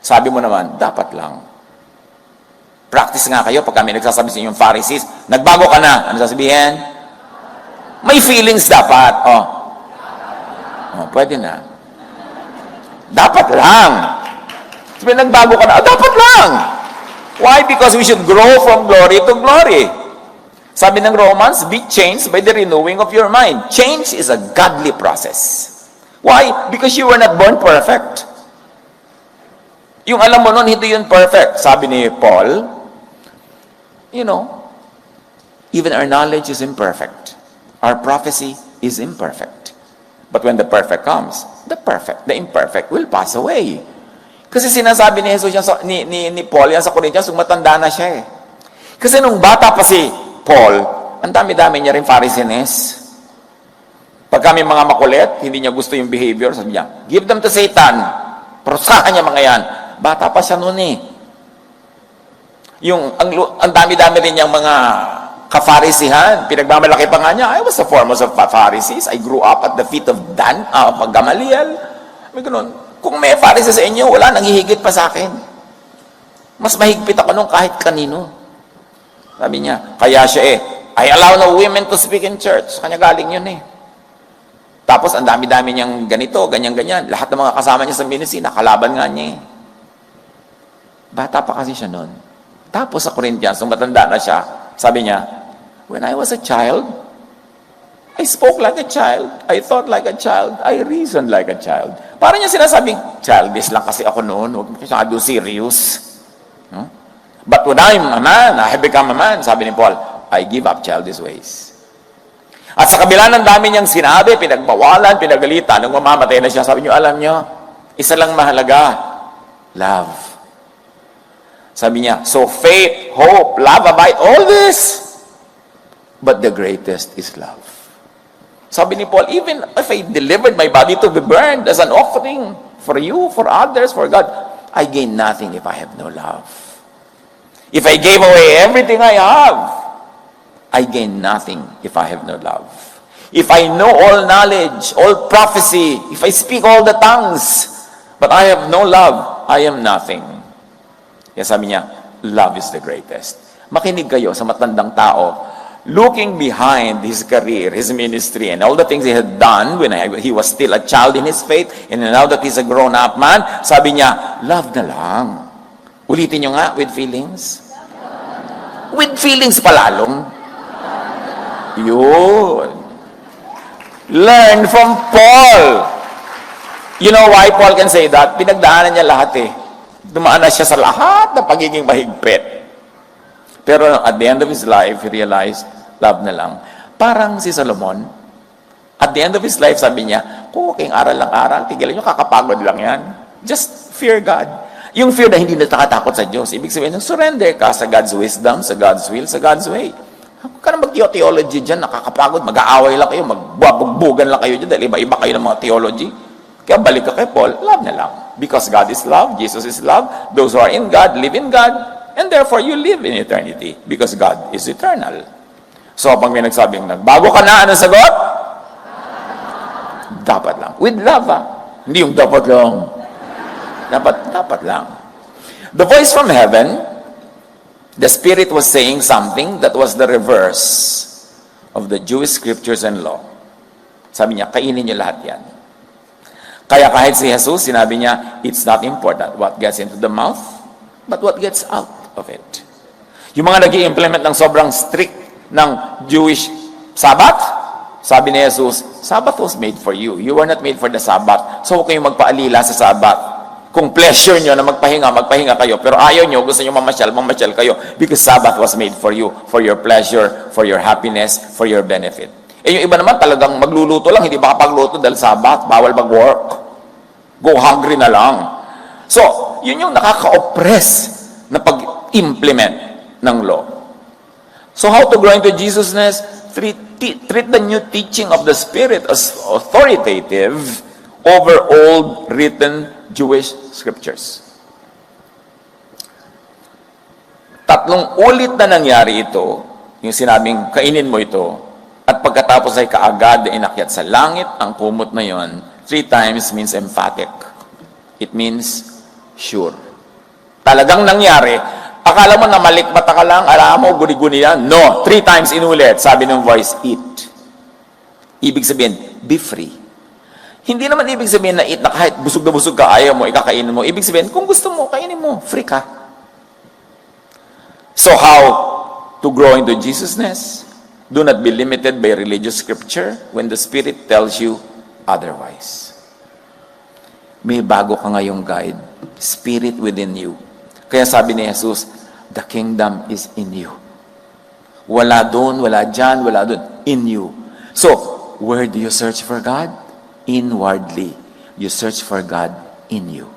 [SPEAKER 2] Sabi mo naman, dapat lang. Practice nga kayo pag kami nagsasabi sa inyong Pharisees, nagbago ka na. Ano sasabihin? May feelings dapat. Oh, pwede na. Dapat lang. Sabi, nagbago ka na. Oh, dapat lang. Why? Because we should grow from glory to glory. Sabi ng Romans, be changed by the renewing of your mind. Change is a godly process. Why? Because you were not born perfect. Yung alam mo nun, hindi yun perfect. Sabi ni Paul, you know, even our knowledge is imperfect. Our prophecy is imperfect. But when the perfect comes, the imperfect will pass away. Kasi sinasabi ni Jesus yan ni Paul yan sa Corinthians, matanda na siya eh. Kasi nung bata pa si Paul, ang dami-dami niya rin Pharisees. Pag kami mga makulit, hindi niya gusto yung behavior, sabi niya, give them to Satan. Prosahan niya mga yan. Bata pa siya noon eh. Ang dami-dami rin niyang mga kafarisihan. Pinagmamalaki pa nga niya, I was the foremost of Pharisees. I grew up at the feet of Gamaliel. May ganun. Kung may Pharisees sa inyo, wala, nanghihigit pa sa akin. Mas mahigpit ako nung kahit kanino. Sabi niya, kaya siya I allow no women to speak in church. Kanya galing yun eh. Tapos, ang dami-dami niyang ganito, ganyan-ganyan. Lahat ng mga kasama niya sa ministry, nakalaban nga niya eh. Bata pa kasi siya noon. Tapos sa Corinthians, nung matanda na siya, sabi niya, when I was a child, I spoke like a child, I thought like a child, I reasoned like a child. Parang niya sinasabing, childish lang kasi ako noon, huwag masyado serious. But when I'm a man, I have become a man, sabi ni Paul, I give up childish ways. At sa kabila ng dami niyang sinabi, pinagbawalan, pinagalitan, nung mamamatay na siya, sabi niyo, alam niyo, isa lang mahalaga, love. Sabi niya, so faith, hope, love, abide, all this, but the greatest is love. Sabi ni Paul, even if I delivered my body to be burned as an offering for you, for others, for God, I gain nothing if I have no love. If I gave away everything I have, I gain nothing if I have no love. If I know all knowledge, all prophecy, if I speak all the tongues, but I have no love, I am nothing. Kaya sabi niya, love is the greatest. Makinig kayo sa matandang tao, looking behind his career, his ministry, and all the things he had done when he was still a child in his faith, and now that he's a grown-up man, sabi niya, love na lang. Ulitin niyo nga, with feelings. With feelings palalong. Yun. Learn from Paul. You know why Paul can say that? Pinagdaanan niya lahat eh. Dumaan na siya sa lahat ng pagiging mahigpit. Pero at the end of his life, he realized, love na lang. Parang si Solomon, at the end of his life, sabi niya, kung okay, aral lang aral, tigilan niyo, kakapagod lang yan. Just fear God. Yung fear na hindi natatakot sa Diyos. Ibig sabihin, surrender ka sa God's wisdom, sa God's will, sa God's way. Huwag ka na mag-theology dyan, nakakapagod, mag-aaway lang kayo, magbubugbugan lang kayo dyan, dahil iba-iba kayo ng mga theology. Kaya balik ka kay Paul, love na lang. Because God is love, Jesus is love, those who are in God, live in God, and therefore you live in eternity. Because God is eternal. So, pag may nagsabing, nagbago ka na, anong sagot? Dapat lang. With love, ha? Hindi yung dapat lang. Dapat lang. The voice from heaven, the Spirit was saying something that was the reverse of the Jewish scriptures and law. Sabi niya, kainin niyo lahat yan. Kaya kahit si Jesus, sinabi niya, it's not important what gets into the mouth, but what gets out of it. Yung mga nag-i-implement ng sobrang strict ng Jewish Sabbath, sabi ni Jesus, Sabbath was made for you. You were not made for the Sabbath. So huwag kayong magpaalila sa Sabbath. Kung pleasure nyo na magpahinga kayo. Pero ayaw nyo, gusto nyo mamasyal kayo. Because Sabbath was made for you, for your pleasure, for your happiness, for your benefit. Eh yung iba naman talagang magluluto lang, hindi makapagluto dahil Sabbath, bawal mag-work. Go hungry na lang. So, yun yung nakaka-oppress na pag-implement ng law. So how to grow into Jesusness? Treat the new teaching of the Spirit as authoritative over old written Jewish scriptures. 3 ulit na nangyari ito, yung sinabing kainin mo ito, at pagkatapos ay kaagad na inakyat sa langit, ang kumot na yon, 3 times means emphatic. It means sure. Talagang nangyari. Akala mo na malikmata ka lang, alam mo, guni-guni yan. No, 3 times inulit, sabi ng voice, eat. Ibig sabihin, be free. Hindi naman ibig sabihin na eat na kahit busog na busog ka, ayaw mo, ikakainin mo. Ibig sabihin, kung gusto mo, kainin mo, free ka. So how to grow into Jesusness? Do not be limited by religious scripture when the Spirit tells you otherwise. May bago ka ngayong guide, Spirit within you. Kaya sabi ni Jesus, the kingdom is in you. Wala doon, wala dyan, wala doon. In you. So, where do you search for God? Inwardly. You search for God in you.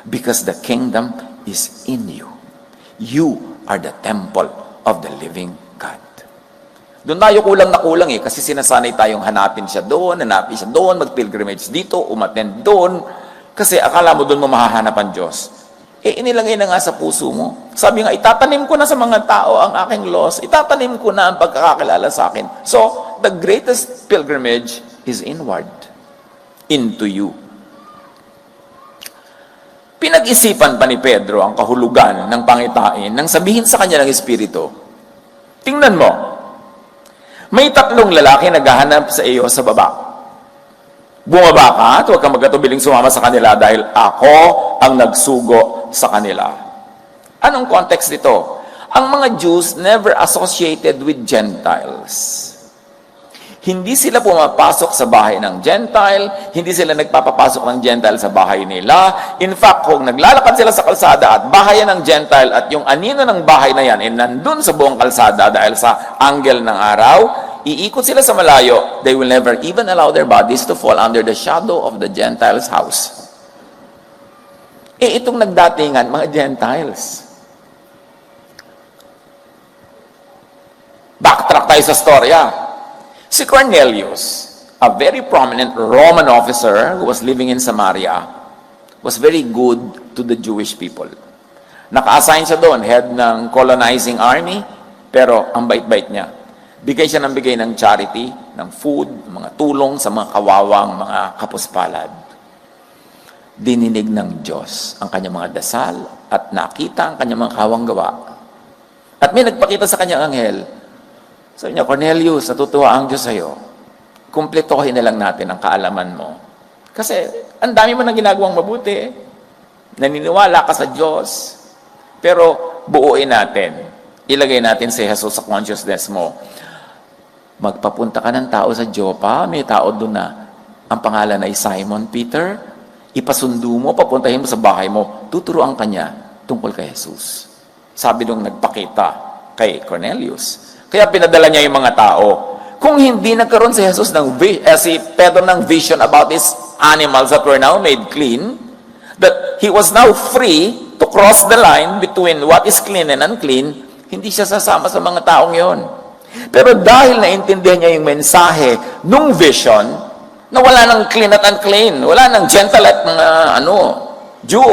[SPEAKER 2] Because the kingdom is in you. You are the temple of the living God. Doon tayo kulang na kulang eh, kasi sinasanay tayong hanapin siya doon, mag-pilgrimage dito, umattend doon, kasi akala mo doon mo mahahanap ang Diyos. Eh, inilagay na nga sa puso mo. Sabi nga, itatanim ko na sa mga tao ang aking laws. Itatanim ko na ang pagkakakilala sa akin. So, the greatest pilgrimage is inward. Into you. Pinag-isipan pa ni Pedro ang kahulugan ng pangitain nang sabihin sa kanya ng Espiritu, tingnan mo, may 3 lalaki naghahanap sa iyo sa baba. Bumaba ka at huwag kang magkatubiling sumama sa kanila dahil ako ang nagsugo sa kanila. Anong context nito? Ang mga Jews never associated with Gentiles. Hindi sila pumapasok sa bahay ng Gentile, hindi sila nagpapapasok ng Gentile sa bahay nila. In fact, kung naglalakad sila sa kalsada at bahayan ng Gentile at yung anino ng bahay na yan ay nandun sa buong kalsada dahil sa angle ng araw, iikot sila sa malayo, they will never even allow their bodies to fall under the shadow of the Gentile's house. Itong nagdatingan, mga Gentiles. Backtrack tayo sa storya. Si Cornelius, a very prominent Roman officer who was living in Samaria, was very good to the Jewish people. Naka-assign siya doon, head ng colonizing army, pero ang bait-bait niya. Bigay siya ng bigay ng charity, ng food, mga tulong sa mga kawawang, mga kapuspalad. Dininig ng Diyos ang kanyang mga dasal at nakita ang kanyang mga kawang gawa. At may nagpakita sa kanyang anghel. Sabi niya, Cornelius, natutuwa ang Diyos sa'yo. Kumpletohin na lang natin ang kaalaman mo. Kasi ang dami mo nang ginagawang mabuti. Naniniwala ka sa Diyos. Pero buuin natin. Ilagay natin si Jesus sa consciousness mo. Magpapunta ka ng tao sa Joppa. May tao doon na ang pangalan ay Simon Peter. Ipasundo mo, papuntahin mo sa bahay mo. Tuturuan ka niya tungkol kay Jesus. Sabi nung nagpakita kay Cornelius. Kaya pinadala niya yung mga tao. Kung hindi nagkaroon si Jesus si Pedro ng vision about his animals that were now made clean, that he was now free to cross the line between what is clean and unclean, hindi siya sasama sa mga taong yon. Pero dahil naintindihan niya yung mensahe nung vision, na wala ng clean at unclean, wala ng Gentile at Jew,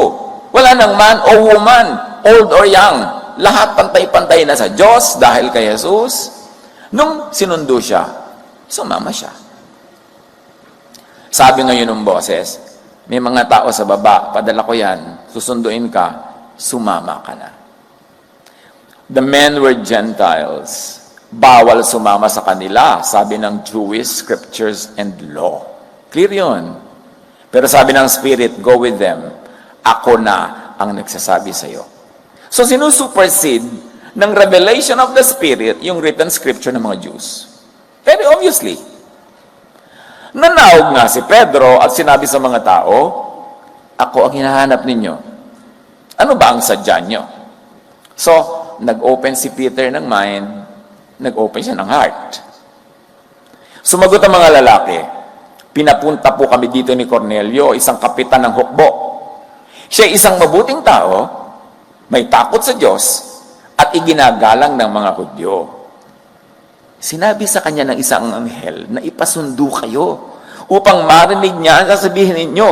[SPEAKER 2] wala ng man o woman, old or young, lahat pantay-pantay na sa Diyos dahil kay Jesus. Nung sinundo siya, sumama siya. Sabi ngayon ng boses, may mga tao sa baba, padala ko yan, susunduin ka, sumama ka na. The men were Gentiles. Bawal sumama sa kanila, sabi ng Jewish scriptures and law. Clear yun. Pero sabi ng Spirit, go with them. Ako na ang nagsasabi sa iyo. So, sinusupersede ng revelation of the Spirit yung written scripture ng mga Jews. Very obviously. Nanawag nga si Pedro at sinabi sa mga tao, ako ang hinahanap ninyo. Ano ba ang sadya nyo? So, nag-open si Peter ng mind, nag-open siya ng heart. Sumagot ang mga lalaki, pinapunta po kami dito ni Cornelio, isang kapitan ng hukbo. Siya isang mabuting tao, may takot sa Diyos, at iginagalang ng mga Hudyo. Sinabi sa kanya ng isang anghel na ipasundo kayo upang marinig niya ang sasabihin ninyo.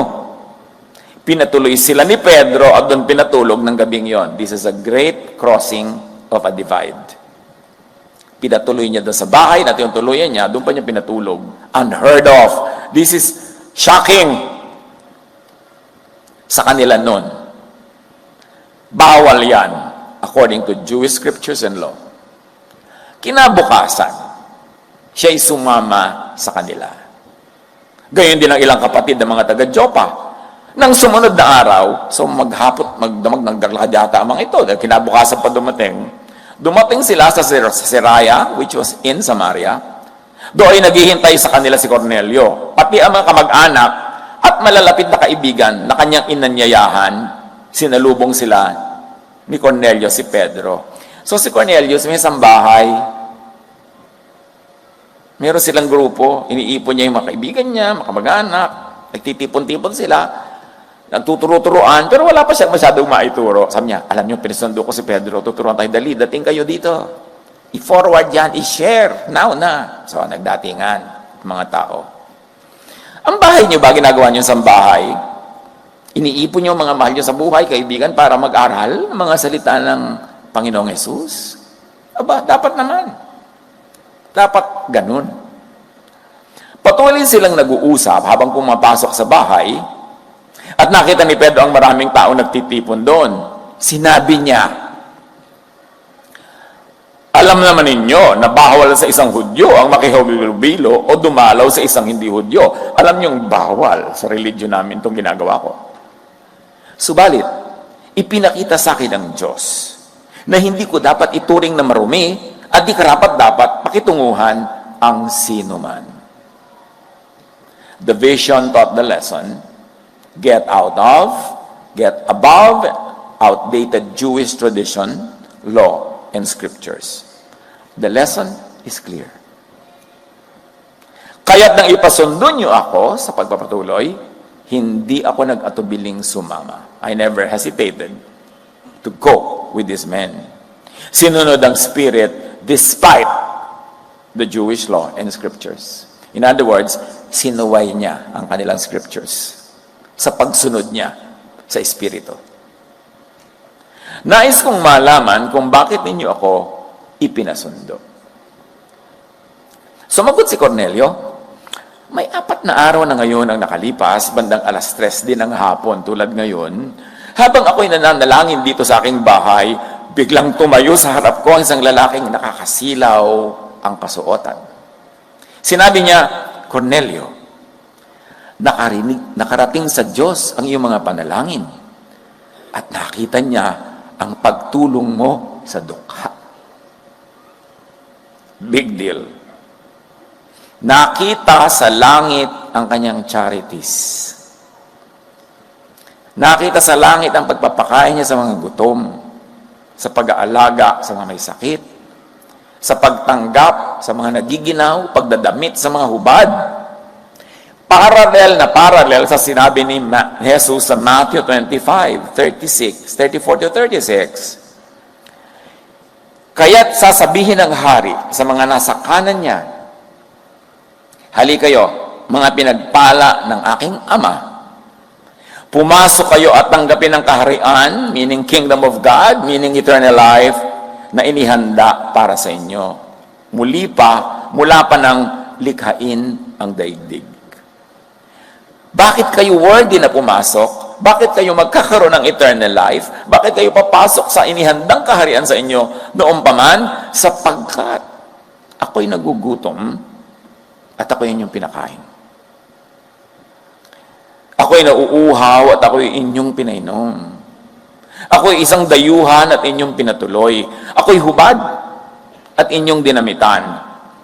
[SPEAKER 2] Pinatuloy sila ni Pedro at doon pinatulog ng gabing yon. This is a great crossing of a divide. Pinatuloy niya doon sa bahay, natin yung tuluyan niya, doon pa niya pinatulog. Unheard of. This is shocking sa kanila noon. Bawal yan, according to Jewish scriptures and law. Kinabukasan, siya'y sumama sa kanila. Gayon din ang ilang kapatid ng mga taga-Joppa. Nang sumunod na araw, so magdamag nagdarlakad yata ang mga ito, dahil kinabukasan pa dumating sila sa Seraya, which was in Samaria. Doon ay naghihintay sa kanila si Cornelio, pati ang mga kamag-anak at malalapit na kaibigan na kanyang inanyayahan, sinalubong sila ni Cornelio si Pedro. So si Cornelius may isang bahay. Meron silang grupo, iniipon niya yung mga kaibigan niya, mga kamag-anak, nagtitipon-tipon sila, nagtuturo-turuan, pero wala pa siyang masyadong maituro. Sabi niya, alam niyo, pinasundo ko si Pedro, tuturuan tayo, dali, dating kayo dito. I-forward yan, i-share, now na. So, nagdatingan, mga tao. Ang bahay niyo ba, ginagawa niyo sa bahay? Iniipon niyo mga mahal niyo sa buhay, kaibigan, para mag-aral ng mga salita ng Panginoong Jesus? Aba, dapat naman. Dapat ganun. Patuloy silang nag-uusap habang pumapasok sa bahay at nakita ni Pedro ang maraming tao nagtitipon doon. Sinabi niya, alam naman ninyo na bawal sa isang Hudyo ang makihubilo o dumalaw sa isang hindi Hudyo. Alam niyong bawal sa religion namin itong ginagawa ko. Subalit, ipinakita sa akin ng Diyos na hindi ko dapat ituring na marumi at di karapat dapat pakitunguhan ang sinuman. The vision taught the lesson, get above outdated Jewish tradition, law, and scriptures. The lesson is clear. Kaya't nang ipasundo niyo ako sa pagpapatuloy, hindi ako nag-atubiling sumama. I never hesitated to go with these men. Sinunod ang Spirit despite the Jewish law and scriptures. In other words, sinuway niya ang kanilang scriptures sa pagsunod niya sa Espiritu. Nais kong malaman kung bakit ninyo ako ipinasundo. Sumagot si Cornelio, may 4 na araw na ngayon ang nakalipas, bandang 3:00 din ng hapon tulad ngayon, habang ako'y nananalangin dito sa aking bahay, biglang tumayo sa harap ko ang isang lalaking nakakasilaw ang kasuotan. Sinabi niya, Cornelio, nakarating sa Diyos ang iyong mga panalangin at nakita niya ang pagtulong mo sa dukha. Big deal. Nakita sa langit ang kanyang charities. Nakita sa langit ang pagpapakain niya sa mga gutom, sa pag-aalaga sa mga may sakit, sa pagtanggap sa mga nagiginaw, pagdadamit sa mga hubad. Parallel sa sinabi ni Jesus sa Matthew 25:34-36. Kaya't sasabihin ng hari sa mga nasa kanan niya, hali kayo, mga pinagpala ng aking Ama. Pumasok kayo at tanggapin ang kaharian, meaning kingdom of God, meaning eternal life, na inihanda para sa inyo. Mula pa ng likhain ang daigdig. Bakit kayo worthy na pumasok? Bakit kayo magkakaroon ng eternal life? Bakit kayo papasok sa inihandang kaharian sa inyo noong paman? Sapagkat ako'y nagugutom at ako'y inyong pinakain. Ako'y nauuhaw at ako'y inyong pinainom. Ako'y isang dayuhan at inyong pinatuloy. Ako'y hubad at inyong dinamitan.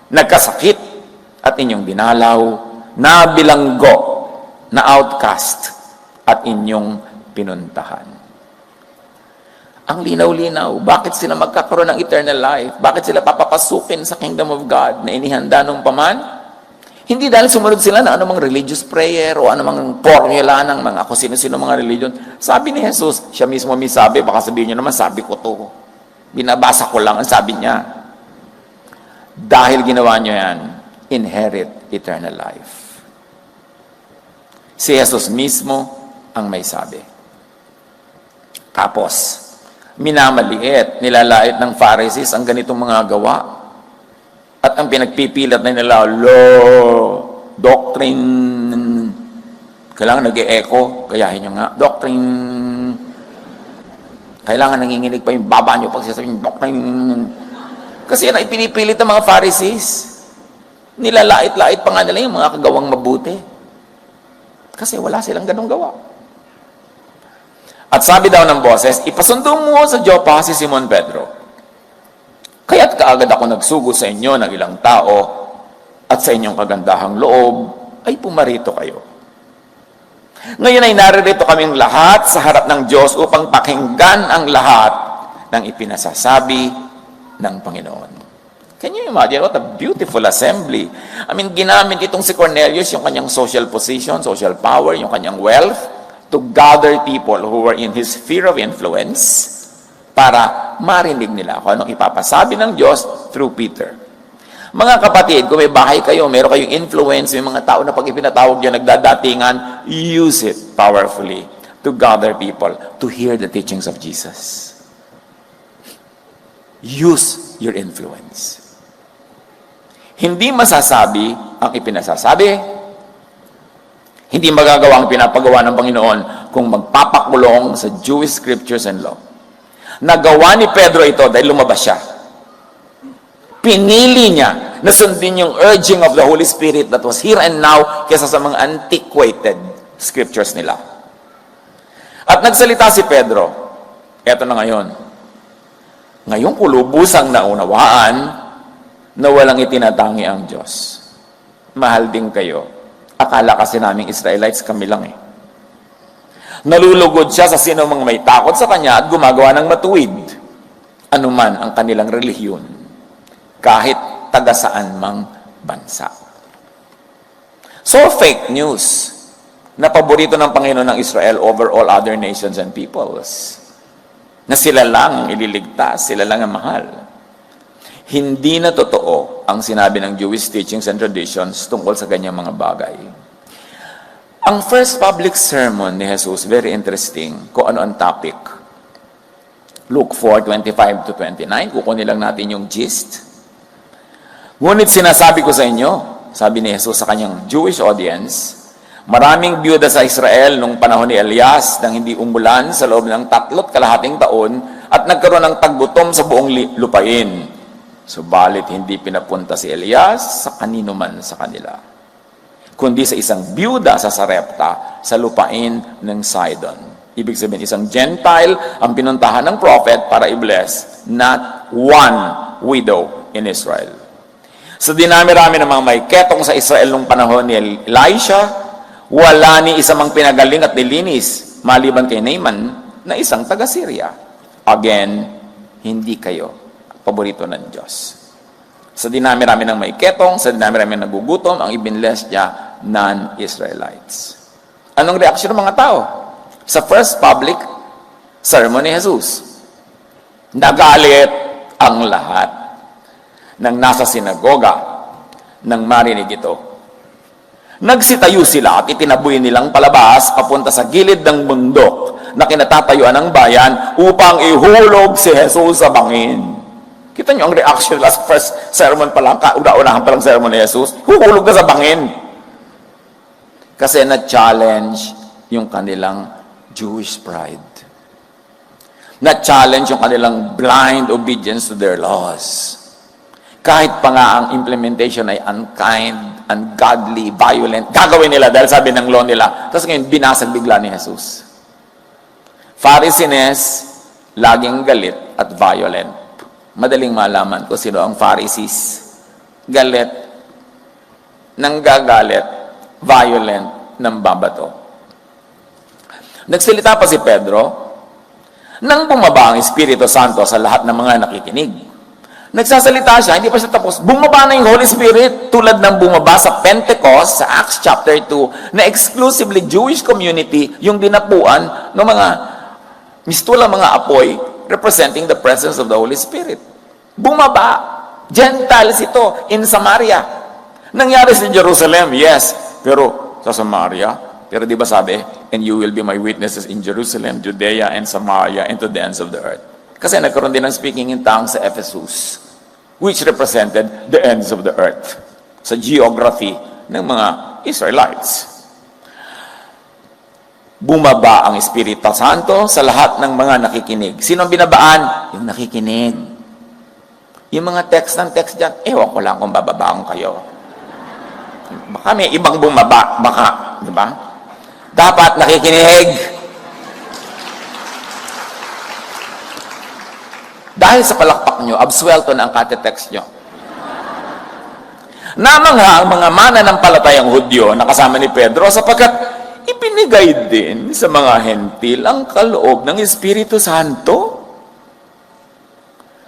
[SPEAKER 2] Nagkasakit at inyong dinalaw. Nabilanggo na outcast at inyong pinuntahan. Ang linaw-linaw, bakit sila magkakaroon ng eternal life? Bakit sila papapasukin sa kingdom of God na inihanda nung paman? Hindi dahil sumunod sila na anumang religious prayer o anumang formula ng mga kung sino-sino mga religion. Sabi ni Jesus, siya mismo may sabi, baka sabihin niyo naman, sabi ko to. Binabasa ko lang ang sabi niya. Dahil ginawa niyo yan, inherit eternal life. Si Jesus mismo ang may sabi. Tapos, minamaliit, nilalait ng Pharisees ang ganitong mga gawa. At ang pinagpipilat na nila, doctrine, kailangan nag-e-echo, gayahin nyo nga, doctrine, kailangan nanginginig pa yung baba nyo pag sasabihin, doctrine. Kasi yan ay pinipilit ng mga Pharisees. Nilalait-lait pa nga nila yung mga kagawang mabuti. Kasi wala silang ganong gawa. At sabi daw ng boses, ipasundo mo sa Joppa si Simon Pedro. Kaya't kaagad ako nagsugo sa inyo ng ilang tao at sa inyong kagandahang loob ay pumarito kayo. Ngayon ay naririto kaming lahat sa harap ng Diyos upang pakinggan ang lahat ng ipinasasabi ng Panginoon. Can you imagine what a beautiful assembly? I mean, ginamit itong si Cornelius, yung kanyang social position, social power, yung kanyang wealth, to gather people who were in his sphere of influence para marinig nila kung anong ipapasabi ng Diyos through Peter. Mga kapatid, kung may bahay kayo, meron kayong influence, may mga tao na pag ipinatawag dyan, nagdadatingan, use it powerfully to gather people to hear the teachings of Jesus. Use your influence. Hindi masasabi ang ipinasasabi, hindi magagawa ang pinapagawa ng Panginoon kung magpapakulong sa Jewish scriptures and law. Nagawa ni Pedro ito dahil lumabas siya. Pinili niya na sundin yung urging of the Holy Spirit that was here and now kesa sa mga antiquated scriptures nila. At nagsalita si Pedro, eto na ngayon. Ngayong kulubusang naunawaan na walang itinatangi ang Diyos. Mahal din kayo. Akala kasi naming Israelites kami lang eh. Nalulugod siya sa sino mang may takot sa kanya at gumagawa ng matuwid. Anuman ang kanilang relihiyon, kahit taga saan mang bansa. So fake news na paborito ng Panginoon ng Israel over all other nations and peoples. Na sila lang ang ililigtas, sila lang ang mahal. Hindi na totoo ang sinabi ng Jewish teachings and traditions tungkol sa ganyang mga bagay. Ang first public sermon ni Jesus, very interesting, kung ano ang topic. Luke 4:25 to 29, kukunin lang natin yung gist. Ngunit sinasabi ko sa inyo, sabi ni Jesus sa kanyang Jewish audience, maraming byuda sa Israel nung panahon ni Elias nang hindi umulan sa loob ng 3.5 taon at nagkaroon ng taggutom sa buong lupain. Subalit hindi pinapunta si Elias sa kanino man sa kanila, kundi sa isang byuda sa Sarepta sa lupain ng Sidon. Ibig sabihin, isang Gentile ang pinuntahan ng prophet para i-bless, not one widow in Israel. Sa dinami-rami ng mga may ketong sa Israel nung panahon ni Elisha, wala ni isa mang pinagaling at nilinis, maliban kay Naaman na isang taga-Syria. Again, hindi kayo paborito ng Diyos. Sa dinami-rami ng may ketong, sa dinami-rami ng nagugutom, ang ibinless niya, non-Israelites. Anong reaksyon ng mga tao? Sa first public sermon ni Jesus, nagalit ang lahat ng nasa sinagoga nang marinig ito. Nagsitayo sila at itinaboy nilang palabas papunta sa gilid ng bundok na kinatatayuan ng bayan upang ihulog si Jesus sa bangin. Kita niyo ang reaction nila sa first sermon pa lang, kauna-unahan pa lang sermon ni Jesus, huhulog na sa bangin. Kasi na-challenge yung kanilang Jewish pride. Na-challenge yung kanilang blind obedience to their laws. Kahit pa nga ang implementation ay unkind, ungodly, violent, gagawin nila dahil sabi ng law nila. Tapos ngayon, binasag bigla ni Jesus. Pharisees, laging galit at violent. Madaling malaman ko sino ang Pharisees. Galit, nanggagalit, violent, nambabato. Nagsalita pa si Pedro, nang bumaba ang Espiritu Santo sa lahat ng mga nakikinig. Nagsasalita siya, hindi pa siya tapos. Bumaba na yung Holy Spirit tulad ng bumaba sa Pentecost, sa Acts chapter 2, na exclusively Jewish community, yung dinapuan ng mga mistulang mga apoy representing the presence of the Holy Spirit. Bumaba. Gentiles ito in Samaria. Nangyari sa Jerusalem, yes. Pero sa Samaria, pero di ba sabi, and you will be my witnesses in Jerusalem, Judea, and Samaria, and to the ends of the earth. Kasi nagkaroon din ng speaking in tongues sa Ephesus, which represented the ends of the earth sa geography ng mga Israelites. Bumaba ang Espiritu Santo sa lahat ng mga nakikinig. Sino ang binabaan? Yung nakikinig. Yung mga text dyan, ewan ko lang kung bababaan kayo. Baka may ibang bumaba, baka, di ba? Dapat nakikinig. Dahil sa palakpak nyo, absuelto na ang kate-text nyo. Namangha ang mga mananampalatayang Hudyo na kasama ni Pedro sapagkat ipinigay din sa mga hentil ang kaloob ng Espiritu Santo.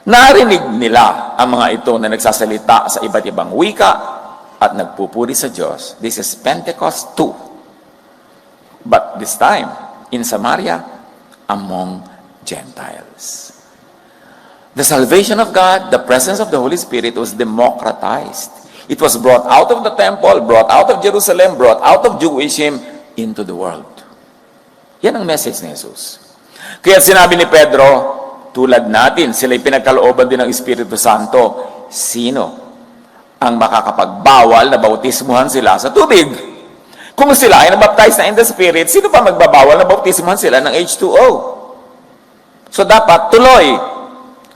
[SPEAKER 2] Narinig nila ang mga ito na nagsasalita sa iba't ibang wika at nagpupuri sa Diyos. This is Pentecost 2. But this time, in Samaria, among Gentiles. The salvation of God, the presence of the Holy Spirit was democratized. It was brought out of the temple, brought out of Jerusalem, brought out of Jewishm into the world. Yan ang message ni Jesus. Kaya sinabi ni Pedro, tulad natin, sila'y pinagkalooban din ng Espiritu Santo. Sino ang makakapagbawal na bautismuhan sila sa tubig? Kung sila ay nabaptize na in the Spirit, sino pa magbabawal na bautismuhan sila ng H2O? So dapat tuloy.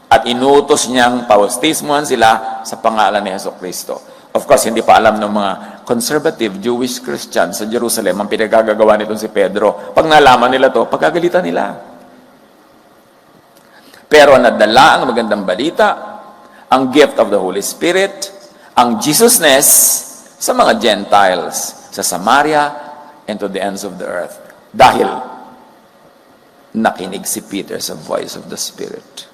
[SPEAKER 2] At inutos niyang bautismuhan sila sa pangalan ni Jesucristo. Of course, hindi pa alam ng mga conservative Jewish Christians sa Jerusalem ang pinagagagawa nitong si Pedro. Pag nalaman nila to, pagkagalitan nila. Pero nadala ang magandang balita ang gift of the Holy Spirit, ang Jesusness sa mga Gentiles, sa Samaria, and to the ends of the earth. Dahil nakinig si Peter sa voice of the Spirit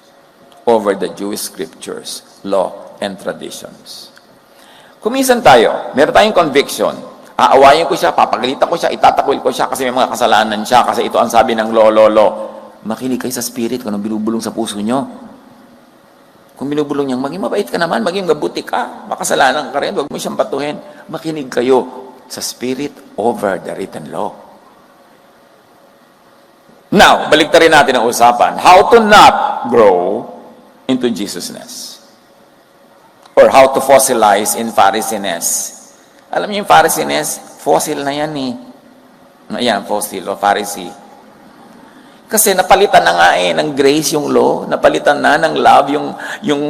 [SPEAKER 2] over the Jewish scriptures, law, and traditions. Kuminsan tayo, meron tayong conviction, aawayin ko siya, papagalitan ko siya, itatakwil ko siya kasi may mga kasalanan siya, kasi ito ang sabi ng lo. Makinig kayo sa Spirit kung anong binubulong sa puso nyo. Kung binubulong niyang, maging mabait ka naman, maging mabuti ka, makasalanan ka rin, huwag mo siyang batuhin. Makinig kayo sa Spirit over the written law. Now, baliktarin natin ang usapan. How to not grow into Jesusness. Or how to fossilize in Pharisiness. Alam niyo yung Pharisiness, fossil na yan eh. Ayan, fossil o Pharisee. Kasi napalitan na nga ng grace yung law, napalitan na ng love yung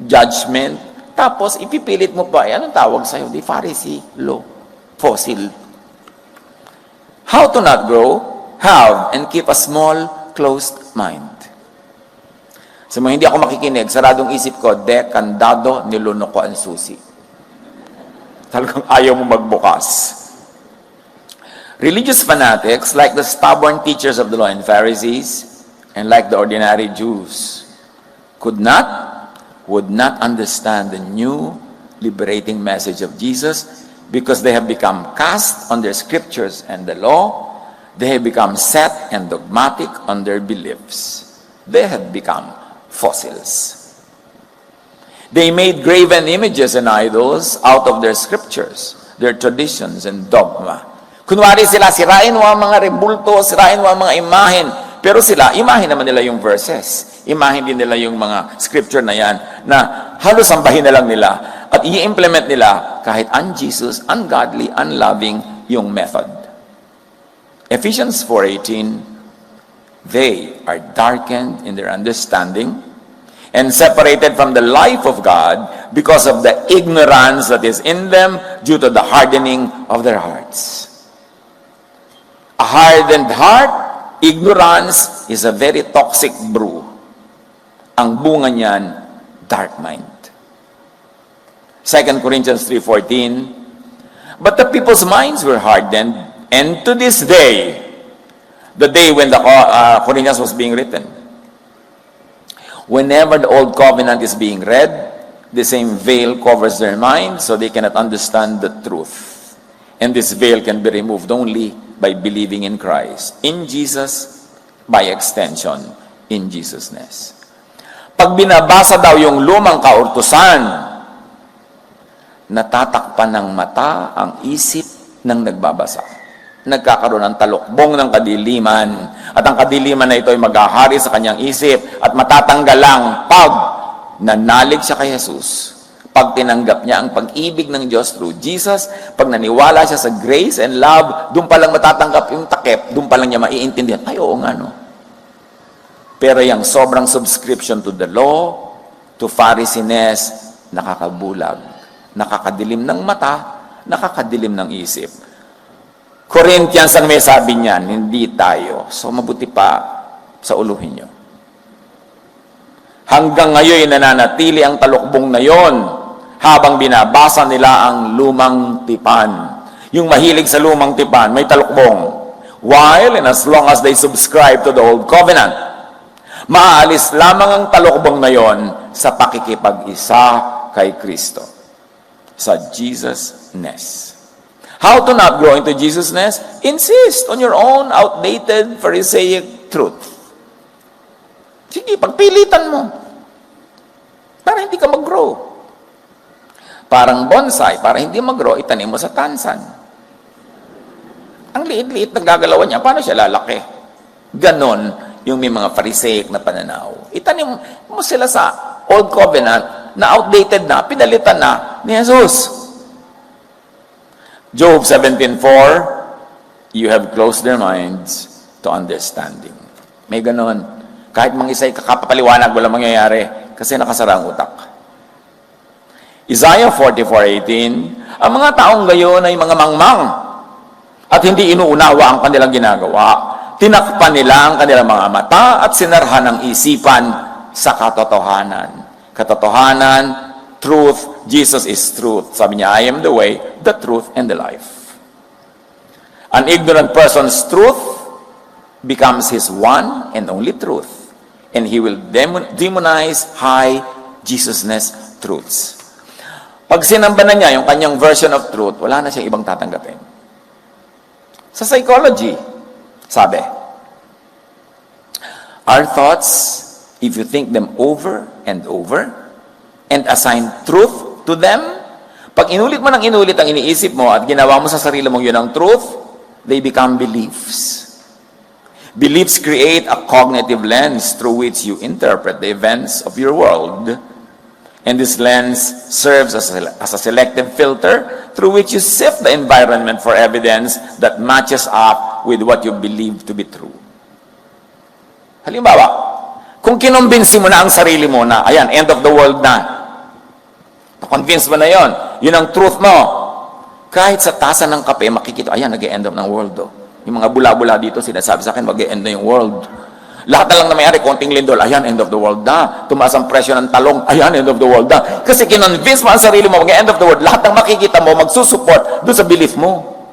[SPEAKER 2] judgment. Tapos ipipilit mo pa, anong tawag sa'yo? Di Pharisee law. Fossil. How to not grow? Have and keep a small, closed mind. Sa mga hindi ako makikinig, saradong isip ko, kandado, niluno ko ang susi. Talagang ayaw mo magbukas. Religious fanatics, like the stubborn teachers of the law and Pharisees, and like the ordinary Jews, would not understand the new, liberating message of Jesus because they have become cast on their scriptures and the law. They have become set and dogmatic on their beliefs. They have become fossils. They made graven images and idols out of their scriptures, their traditions and dogma. Kunwari sila, sirain mo ang mga rebulto, sirain mo ang mga imahen. Pero sila, imahen naman nila yung verses. Imahen din nila yung mga scripture na yan, na halos sambahin na lang nila. At i-implement nila kahit un-Jesus, ungodly, unloving yung method. Ephesians 4:18, they are darkened in their understanding and separated from the life of God because of the ignorance that is in them due to the hardening of their hearts. A hardened heart, ignorance, is a very toxic brew. Ang bunga niyan, dark mind. 2 Corinthians 3:14, but the people's minds were hardened, and to this day, the day when the Corinthians was being written, whenever the Old Covenant is being read, the same veil covers their mind so they cannot understand the truth. And this veil can be removed only by believing in Christ, in Jesus, by extension, in Jesusness. Pag binabasa daw yung lumang kaurtusan, natatakpan ng mata ang isip ng nagbabasa. Nagkakaroon ng talukbong ng kadiliman, at ang kadiliman na ito ay maghahari sa kanyang isip at matatanggal lang pag nanalig siya kay Jesus, pag tinanggap niya ang pag-ibig ng Diyos through Jesus, pag naniwala siya sa grace and love, doon pa lang matatanggap yung takip, doon pa lang niya maiintindihan, ay oo nga no. Pero yung sobrang subscription to the law, to Pharisiness, nakakabulag, nakakadilim ng mata, nakakadilim ng isip. Corinthians ang may sabi niyan, hindi tayo. So mabuti pa sa uluhin nyo. Hanggang ngayon nananatili ang talukbong na yon habang binabasa nila ang lumang tipan. Yung mahilig sa lumang tipan, may talukbong. While and as long as they subscribe to the Old Covenant, maaalis lamang ang talukbong na yon sa pakikipag-isa kay Kristo. Sa Jesusness. How to not grow into Jesusness? Insist on your own outdated Pharisaic truth. Sige, pagpilitan mo. Para hindi ka mag-grow. Parang bonsai, para hindi mag-grow, itanim mo sa tansan. Ang liit-liit naggagalawan niya, paano siya lalaki? Ganon yung may mga Pharisaic na pananaw. Itanim mo sila sa Old Covenant na outdated na, pinalitan na ni Jesus. Job 17:4, you have closed their minds to understanding. May ganon. Kahit mga isa'y kakapapaliwanag, walang mangyayari kasi nakasara ang utak. Isaiah 44:18, ang mga taong gayon ay mga mangmang at hindi inuunawa ang kanilang ginagawa. Tinakpan nila ang kanilang mga mata at sinarhan ang isipan sa katotohanan. Katotohanan, truth, Jesus is truth. Sabi niya, I am the way, the truth, and the life. An ignorant person's truth becomes his one and only truth. And he will demonize high Jesusness truths. Pag sinamba na niya yung kanyang version of truth, wala na siyang ibang tatanggapin. Sa psychology, sabi, our thoughts, if you think them over and over, and assign truth to them, pag inulit mo ng inulit ang iniisip mo at ginawa mo sa sarili mong yun ang truth, they become beliefs. Beliefs create a cognitive lens through which you interpret the events of your world. And this lens serves as a selective filter through which you sift the environment for evidence that matches up with what you believe to be true. Halimbawa, kung kinumbinsi mo na ang sarili mo na, ayan, end of the world na, convince mo na yon, yun ang truth mo. Kahit sa tasa ng kape, makikita, ayan, nag-end up ng world. Oh. Yung mga bula-bula dito, sinasabi sa akin, mag-end na yung world. Lahat na lang na mayari, konting lindol, ayan, end of the world na. Tumaas ang presyo ng talong, ayan, end of the world na. Kasi kinonvince mo ang sarili mo, mag-end of the world, lahat ng makikita mo, magsusupport doon sa belief mo.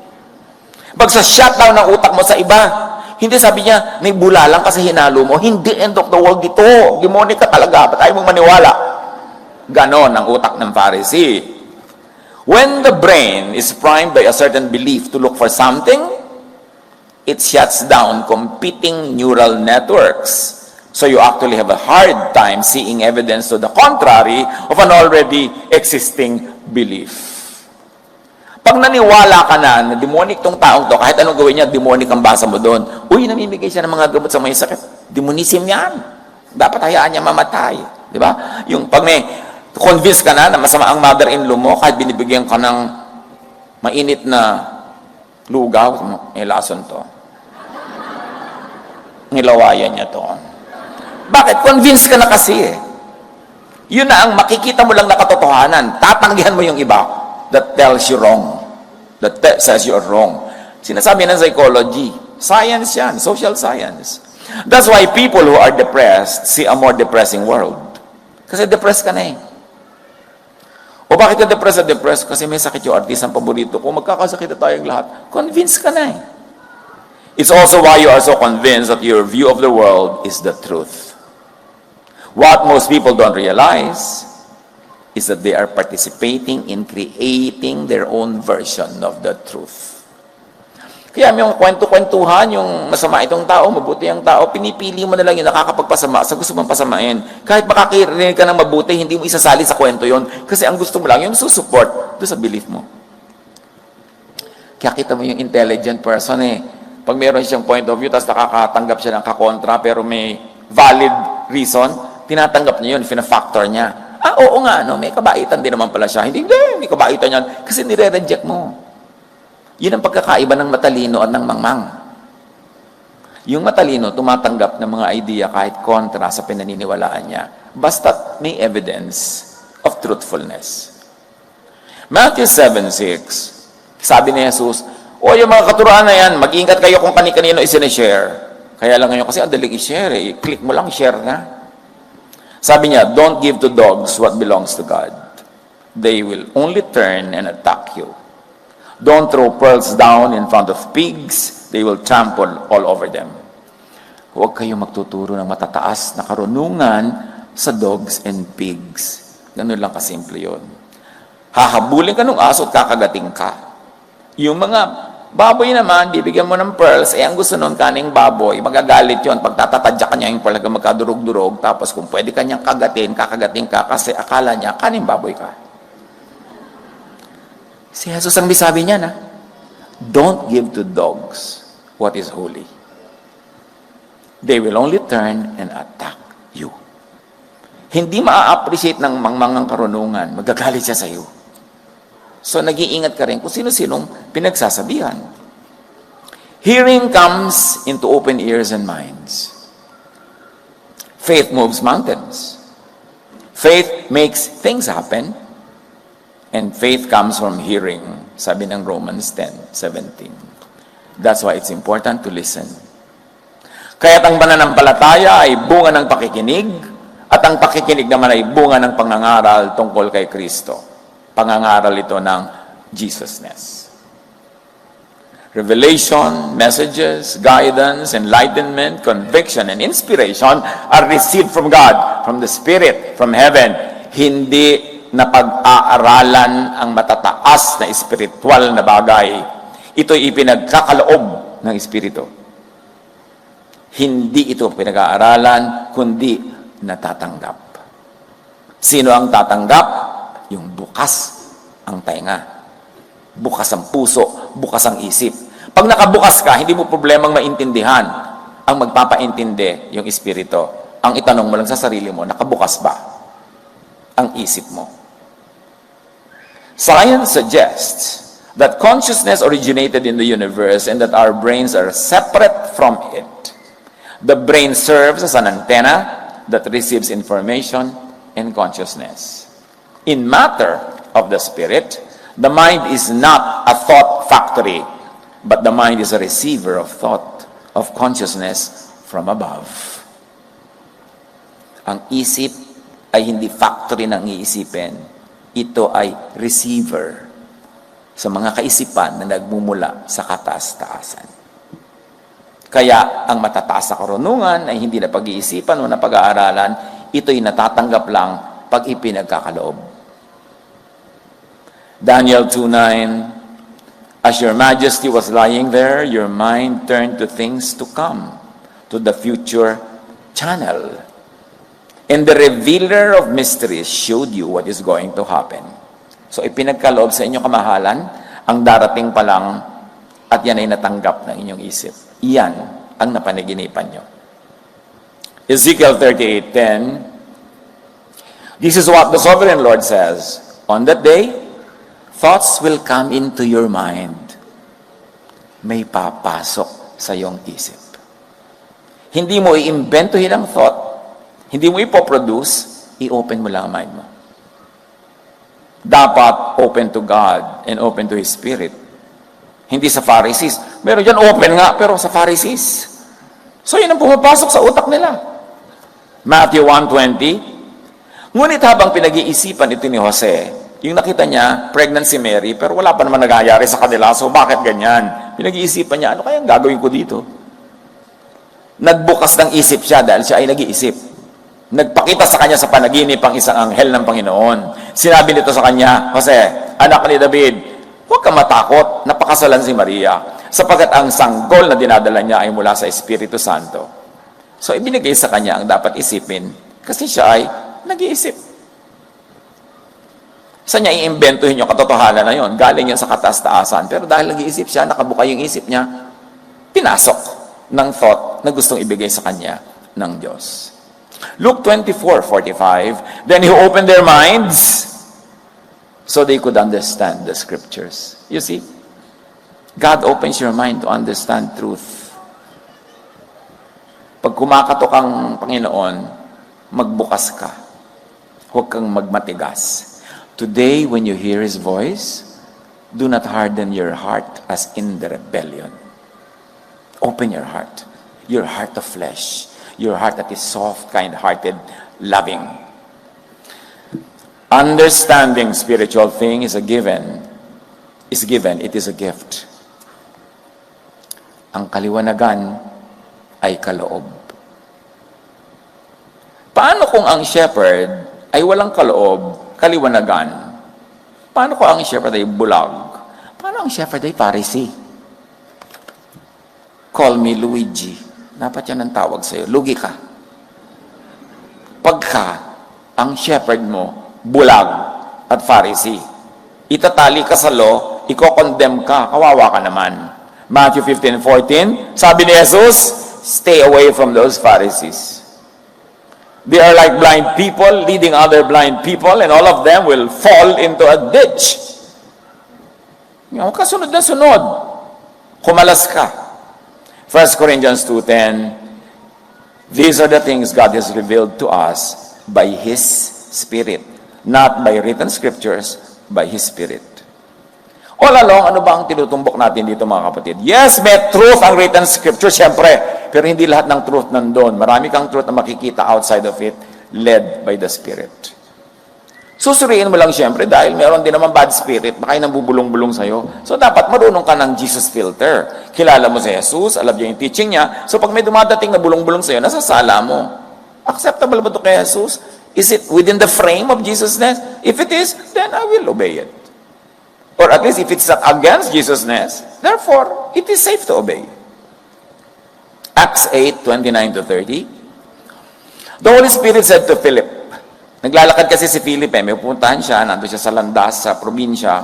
[SPEAKER 2] Pag sa shutdown ng utak mo sa iba, hindi sabi niya, may bula lang kasi hinalo mo, hindi end of the world dito. Demonic ka talaga, ba't ayaw mong maniwala? Ganon ang utak ng Pharisee. When the brain is primed by a certain belief to look for something, it shuts down competing neural networks. So you actually have a hard time seeing evidence to the contrary of an already existing belief. Pag naniwala ka na demonic tong taong to, kahit anong gawin niya, demonic ang basa mo doon. Uy, namimigay siya ng mga gamot sa may sakit. Demonism yan. Dapat hayaan niya mamatay. Di ba? Yung pag may convince ka na masama ang mother-in-law mo, kahit binibigyan ka ng mainit na lugaw, lason to. Nilawayan niya to. Bakit? Convince ka na kasi eh. Yun na ang makikita mo lang na katotohanan. Tatanggihan mo yung iba that tells you wrong. That says you're wrong. Sinasabi ng psychology. Science yan. Social science. That's why people who are depressed see a more depressing world. Kasi depressed ka na eh. O bakit ka depressed? Kasi may sakit yung artistang paborito ko. Magkakasakit na tayong lahat. Convinced ka na eh. It's also why you are so convinced that your view of the world is the truth. What most people don't realize is that they are participating in creating their own version of the truth. Kaya may yung kwento-kwentuhan, yung masama itong tao, mabuti ang tao, pinipili mo na lang yung nakakapagpasama sa gusto mong pasamain. Kahit makakirinig ka ng mabuti, hindi mo isasali sa kwento yon kasi ang gusto mo lang yung susupport doon sa belief mo. Kaya kita mo yung intelligent person eh. Pag meron siyang point of view, tapos nakakatanggap siya ng kakontra, pero may valid reason, tinatanggap niya yun, fina-factor niya. Oo nga, no, may kabaitan din naman pala siya. Hindi, may kabaitan yan. Kasi nire-reject mo. Yun ang pagkakaiba ng matalino at ng mangmang. Yung matalino, tumatanggap ng mga idea kahit kontra sa pinaniniwalaan niya. Basta't may evidence of truthfulness. Matthew 7:6, sabi ni Jesus, o yung mga katuruan na yan, mag-ingat kayo kung kani-kanino isinishare. Kaya lang ngayon kasi ang daling i-share eh. I-click mo lang, share na. Sabi niya, don't give to dogs what belongs to God. They will only turn and attack you. Don't throw pearls down in front of pigs. They will trample all over them. Huwag kayong magtuturo ng matataas na karunungan sa dogs and pigs. Ganun lang kasimple yun. Hahabulin ka ng aso at kakagating ka. Yung mga baboy naman, bibigyan mo ng pearls, ang gusto nun kaning baboy, magagalit yun. Pag tatatadya ka niya yung palaga magkadurog-durog, tapos kung pwede ka niyang kagatin, kakagating ka kasi akala niya kaning baboy ka. Si Jesus ang sabi niya na, don't give to dogs what is holy. They will only turn and attack you. Hindi maa-appreciate ng mangmangang karunungan, magagalit siya sa iyo. So nag-iingat ka rin kung sino-sinong pinagsasabihan. Hearing comes into open ears and minds. Faith moves mountains. Faith makes things happen. And faith comes from hearing, sabi ng Romans 10:17. That's why it's important to listen. Kaya't ang pananampalataya ay bunga ng pakikinig, At ang pakikinig naman ay bunga ng pangangaral tungkol kay Kristo. Pangangaral ito ng Jesusness. Revelation, messages, guidance, enlightenment, conviction, and inspiration are received from God, from the Spirit, from heaven. Hindi na pag-aaralan ang matataas na espiritual na bagay. Ito'y ipinagkakaloob ng Espiritu. Hindi ito pinag-aaralan, kundi natatanggap. Sino ang tatanggap? Yung bukas ang tainga. Bukas ang puso, bukas ang isip. Pag nakabukas ka, hindi mo problemang maintindihan. Ang magpapaintindi, yung Espiritu. Ang itanong mo lang sa sarili mo, nakabukas ba ang isip mo? Science suggests that consciousness originated in the universe and that our brains are separate from it. The brain serves as an antenna that receives information and consciousness. In matter of the spirit, the mind is not a thought factory, but the mind is a receiver of thought, of consciousness from above. Ang isip ay hindi factory ng iisipin. Ito ay receiver sa mga kaisipan na nagmumula sa kataas-taasan. Kaya ang matataas sa karunungan ay hindi na pag-iisipan o na pag-aaralan, ito'y natatanggap lang pag ipinagkakaloob. Daniel 2:9, as your majesty was lying there, your mind turned to things to come, to the future channel. And the revealer of mysteries showed you what is going to happen. So ipinagkaloob sa inyong kamahalan, ang darating pa lang, at yan ay natanggap ng inyong isip. Iyan ang napanaginipan nyo. Ezekiel 38:10, this is what the sovereign Lord says, on that day, thoughts will come into your mind. May papasok sa iyong isip. Hindi mo i-imbentohin ang thought, hindi mo ipoproduce, i-open mo lang ang mind mo. Dapat open to God and open to His Spirit. Hindi sa Pharisees. Meron dyan open nga, pero sa Pharisees. So yun ang pumapasok sa utak nila. Matthew 1:20, ngunit habang pinag-iisipan ito ni Jose, yung nakita niya, pregnant si Mary, pero wala pa naman nangyayari sa kanila, so bakit ganyan? Pinag-iisipan niya, ano kayang gagawin ko dito? Nagbukas ng isip siya dahil siya ay nag-iisip. Nagpakita sa kanya sa panaginip ang isang anghel ng Panginoon. Sinabi nito sa kanya, Jose, anak ni David, huwag ka matakot, napakasalan si Maria, sapagkat ang sanggol na dinadala niya ay mula sa Espiritu Santo. So, ibinigay sa kanya ang dapat isipin, kasi siya ay nag-iisip. Saan niya i-imbentuhin yung katotohanan na yun? Galing yun sa kataas-taasan. Pero dahil nag-iisip siya, nakabuka yung isip niya, pinasok ng thought na gustong ibigay sa kanya ng Diyos. Luke 24:45, then He opened their minds so they could understand the scriptures. You see, God opens your mind to understand truth. Pag kumakatok ang Panginoon, magbukas ka. Huwag kang magmatigas. Today, when you hear His voice, do not harden your heart as in the rebellion. Open your heart of flesh, your heart that is soft, kind-hearted, loving. Understanding spiritual thing is given, it is a gift. Ang kaliwanagan ay kaloob. Paano kung ang shepherd ay walang kaloob, kaliwanagan? Paano kung ang shepherd ay bulag? Paano ang shepherd ay Pharisee? Call me Luigi. Dapat yan ang tawag sa'yo. Lugi ka. Pagka ang shepherd mo, bulag at Pharisee, itatali ka sa law, iko-condemn ka, kawawa ka naman. Matthew 15:14, sabi ni Jesus, stay away from those Pharisees. They are like blind people leading other blind people, and all of them will fall into a ditch. Huwag ka sunod na sunod. Kumalas ka. 1 Corinthians 2:10, these are the things God has revealed to us by His Spirit, not by written scriptures, by His Spirit. All along, ano ba ang tinutumbok natin dito mga kapatid? Yes, may truth ang written scripture, siyempre, pero hindi lahat ng truth nandun. Marami kang truth na makikita outside of it. led by the Spirit. Susuriin mo lang siyempre dahil meron din naman bad spirit, baka yung nabubulong-bulong sa'yo. So dapat marunong ka ng Jesus filter. Kilala mo si Jesus, alam niya yung teaching niya. So pag may dumadating na bulong-bulong sa'yo, nasasala mo. Acceptable ba ito kay Jesus? Is it within the frame of Jesus-ness? If it is, then I will obey it. Or at least if it's not against Jesus-ness, therefore, it is safe to obey. Acts 8:29-30. The Holy Spirit said to Philip, naglalakad kasi si Philip may pupuntahan siya, nandun siya sa landas, sa probinsya.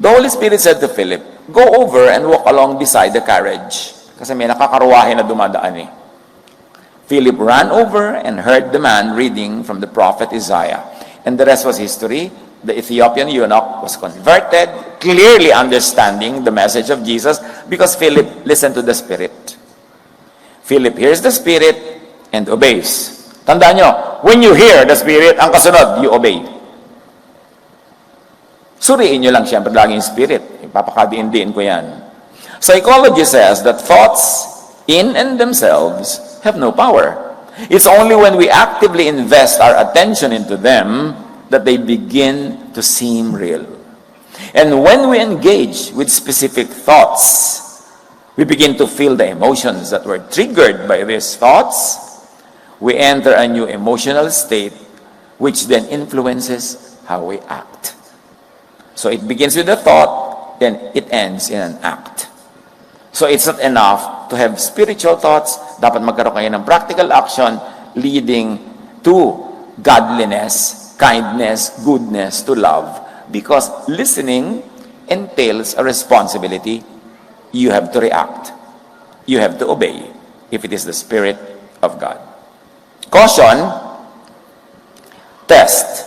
[SPEAKER 2] The Holy Spirit said to Philip, go over and walk along beside the carriage. Kasi may nakakaruwahe na dumadaan eh. Philip ran over and heard the man reading from the prophet Isaiah. And the rest was history. The Ethiopian eunuch was converted, clearly understanding the message of Jesus because Philip listened to the Spirit. Philip hears the Spirit and obeys. Tandaan nyo, when you hear the Spirit, ang kasunod, you obey. Suriin nyo lang siyempre lagi yung Spirit. Ipapakadiin-diin ko yan. Psychology says that thoughts in and themselves have no power. It's only when we actively invest our attention into them that they begin to seem real. And when we engage with specific thoughts, we begin to feel the emotions that were triggered by these thoughts. We enter a new emotional state, which then influences how we act. So it begins with a thought, then it ends in an act. So it's not enough to have spiritual thoughts. Dapat magkaroon kayo ng practical action leading to godliness, kindness, goodness, to love. Because listening entails a responsibility. You have to react. You have to obey if it is the Spirit of God. Caution, test.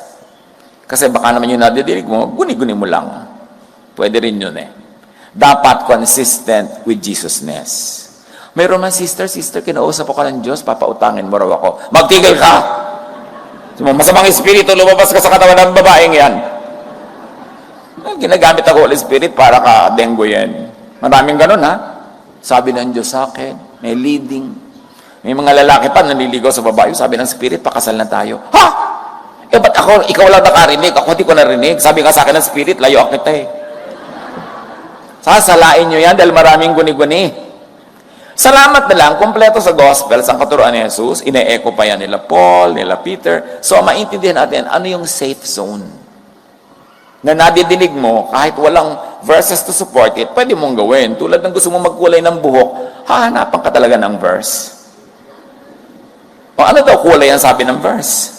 [SPEAKER 2] Kasi baka naman yung nadidinig mo, guni-guni mo lang. Pwede rin yun eh. Dapat consistent with Jesus-ness. Mayroon man, sister, kinausap ko ka ng Diyos, papautangin mo raw ako. Magtigil ka! Masamang espiritu, lumabas ka sa katawan ng babaeng yan. Ginagamit ang Holy Spirit para ka dengue yan. Maraming ganun ha. Sabi ng Diyos sa akin, may leading. May mga lalaki pa nanliligaw sa babae. Sabi ng Spirit, pakasal na tayo. Ha? Eh, ba't ako, ikaw lang nakarinig? Ako hindi ko narinig. Sabi nga sa akin ng Spirit, layo kita eh. Sasalain nyo yan dahil maraming guni-guni. Salamat na lang, kumpleto sa Gospels ang katuruan ni Jesus. Ine-echo pa yan nila Paul, nila Peter. So, maintindihan natin, ano yung safe zone? Na nadidinig mo, kahit walang verses to support it, pwede mong gawin. Tulad ng gusto mo magkulay ng buhok, hahanapan ka talaga ng verse. O ano daw kulay ang sabi ng verse?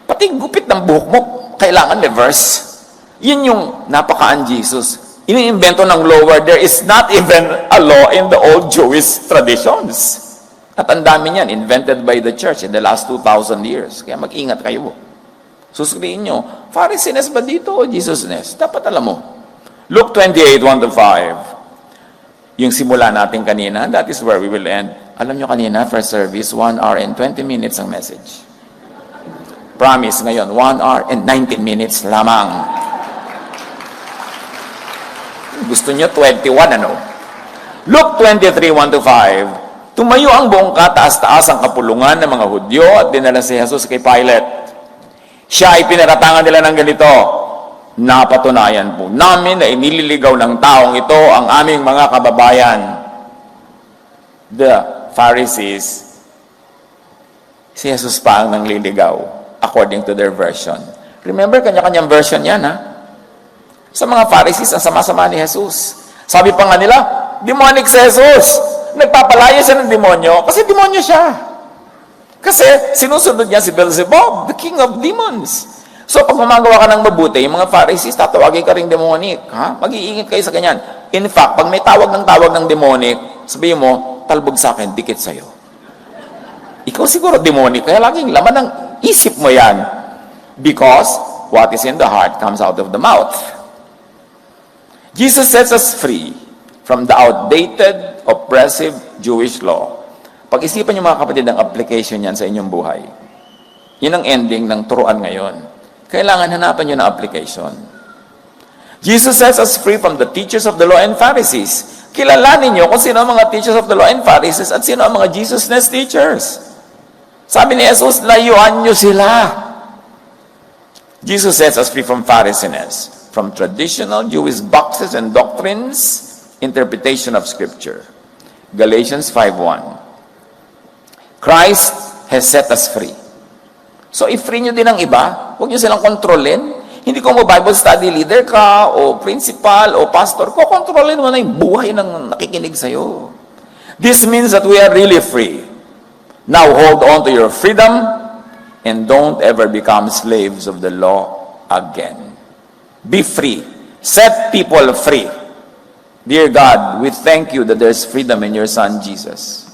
[SPEAKER 2] Pati gupit ng buhok mo, kailangan may verse. Yun yung napakaan Jesus. Iniimbento ng lower, there is not even a law in the old Jewish traditions. At ang dami niyan, invented by the church in the last 2,000 years. Kaya mag-ingat kayo. Susuriin nyo, Pharisees ba dito o Jesus-ness? Dapat alam mo. Luke 28, 1-5. Yung simula natin kanina, that is where we will end. Alam nyo kanina, first service, 1 hour and 20 minutes ang message. Promise ngayon, 1 hour and 19 minutes lamang. Gusto nyo 21, ano? Luke 23, 1-5. Tumayo ang buong kataas-taas ang kapulungan ng mga Hudyo at dinala si Jesus kay Pilate. Siya ay pinaratangan nila ng ganito. Napatunayan po namin na inililigaw ng taong ito ang aming mga kababayan. The Pharisees, si Jesus pa ang nangliligaw according to their version. Remember, kanya-kanyang version yan, ha? Sa mga Pharisees, ang sama-sama ni Jesus. Sabi pa nga nila, demonic si Jesus. Nagpapalaya siya ng demonyo kasi demonyo siya. Kasi sinusunod niya si Beelzebub, the king of demons. So pag gumagawa ka ng mabuti, yung mga Pharisees, tatawagin ka ring demonic. Ha? Mag-iingit kayo sa ganyan. In fact, pag may tawag ng demonic, sabihin mo, talbog sa akin, dikit sa'yo. Ikaw siguro demonic, kaya laging laman ng isip mo yan. Because what is in the heart comes out of the mouth. Jesus sets us free from the outdated, oppressive Jewish law. Pag-isipan niyo mga kapatid ang application yan sa inyong buhay. Yun ang ending ng turuan ngayon. Kailangan hanapan niyo ng application. Jesus sets us free from the teachers of the law and Pharisees. Kilalanin niyo kung sino ang mga teachers of the law and Pharisees at sino ang mga Jesus-ness teachers. Sabi ni Jesus, layuan nyo sila. Jesus sets us free from Pharisees, from traditional Jewish boxes and doctrines, interpretation of Scripture. Galatians 5:1. Christ has set us free. So, i-free nyo din ang iba. Huwag nyo silang kontrolin. Hindi ko mo Bible study leader ka, o principal, o pastor ko, kontrolin mo na yung buhay ng nakikinig sa'yo. This means that we are really free. Now hold on to your freedom and don't ever become slaves of the law again. Be free. Set people free. Dear God, we thank you that there's freedom in your Son, Jesus.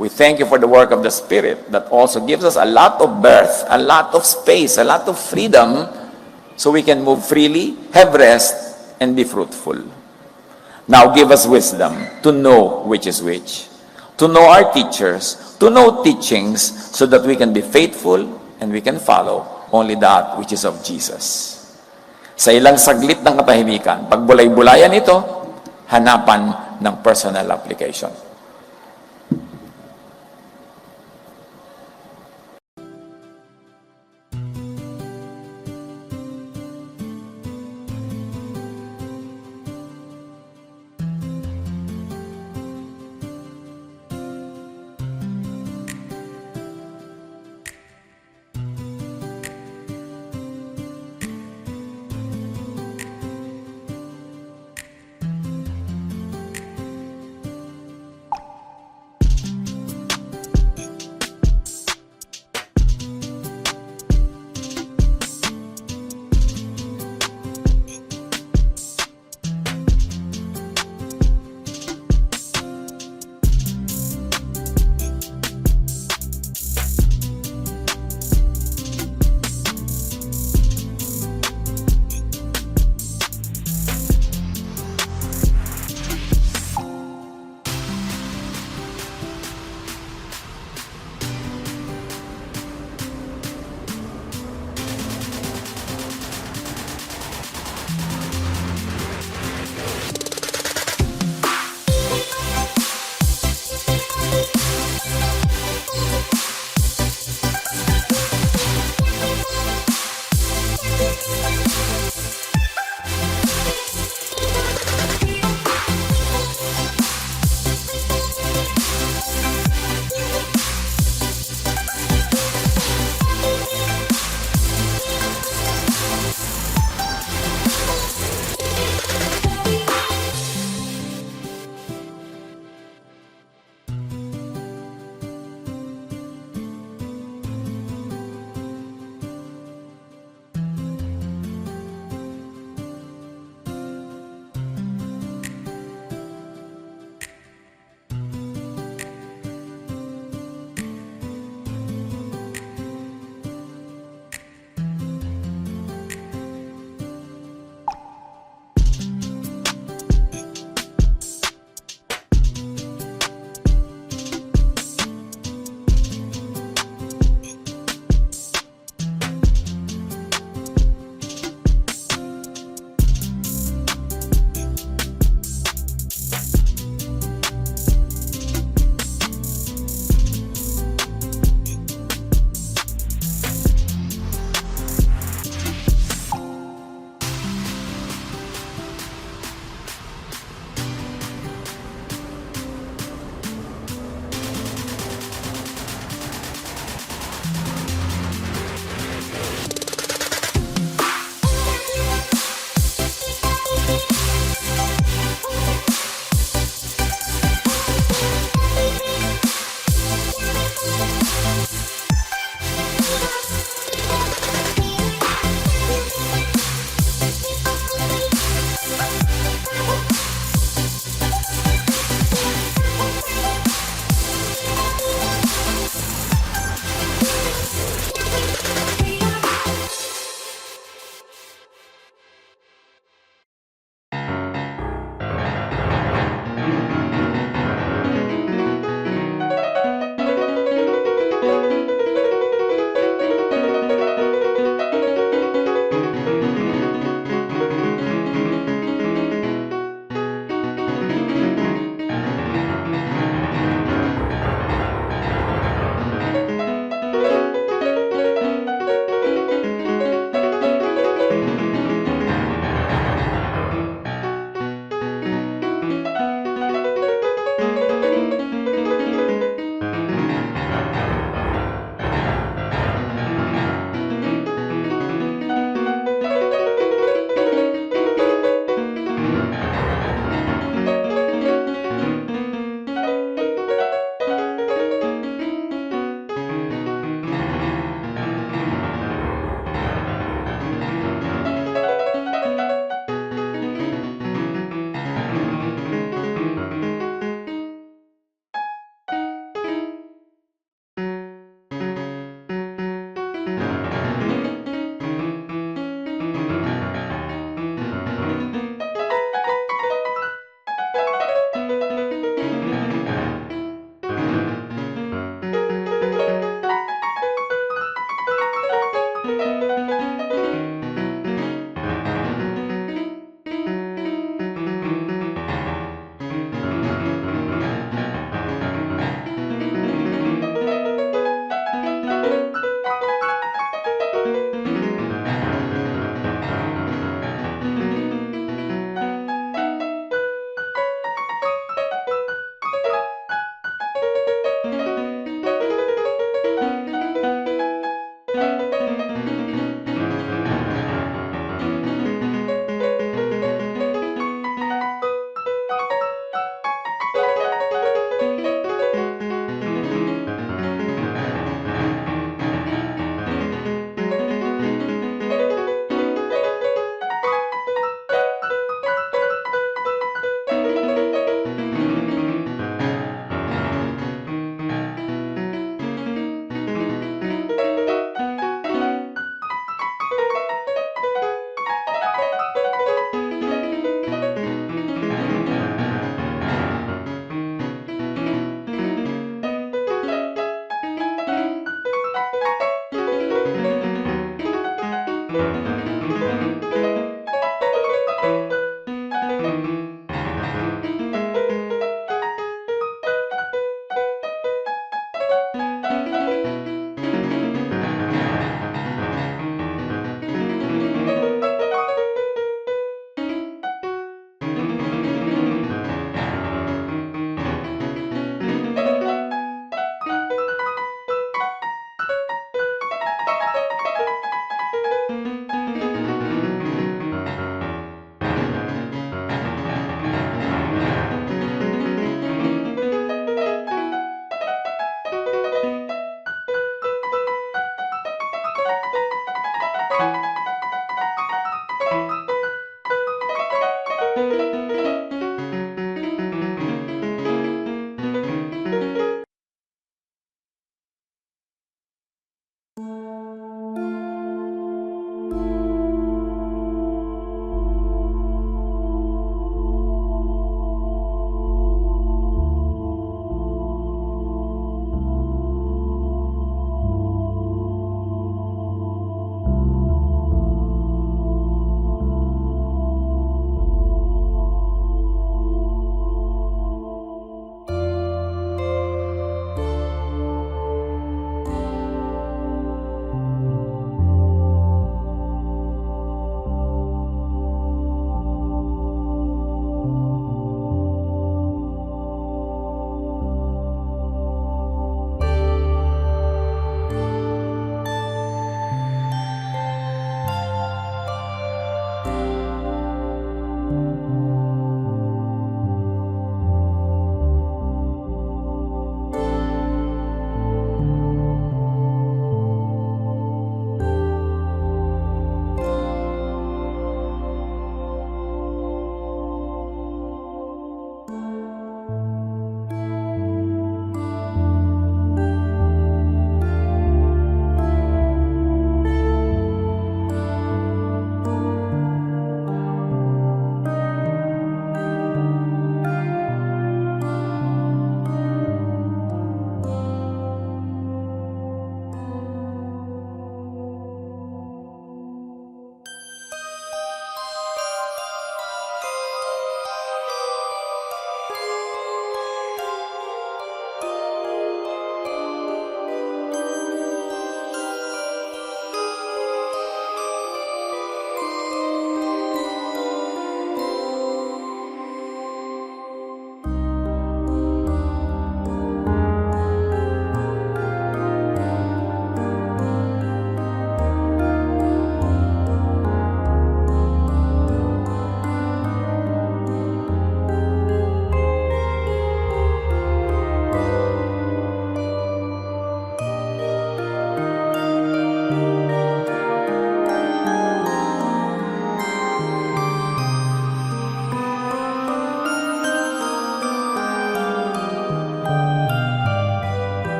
[SPEAKER 2] We thank you for the work of the Spirit that also gives us a lot of birth, a lot of space, a lot of freedom so we can move freely, have rest, and be fruitful. Now give us wisdom to know which is which, to know our teachers, to know teachings so that we can be faithful and we can follow only that which is of Jesus. Sa ilang saglit ng katahimikan, pagbulay-bulayan ito, hanapan ng personal application.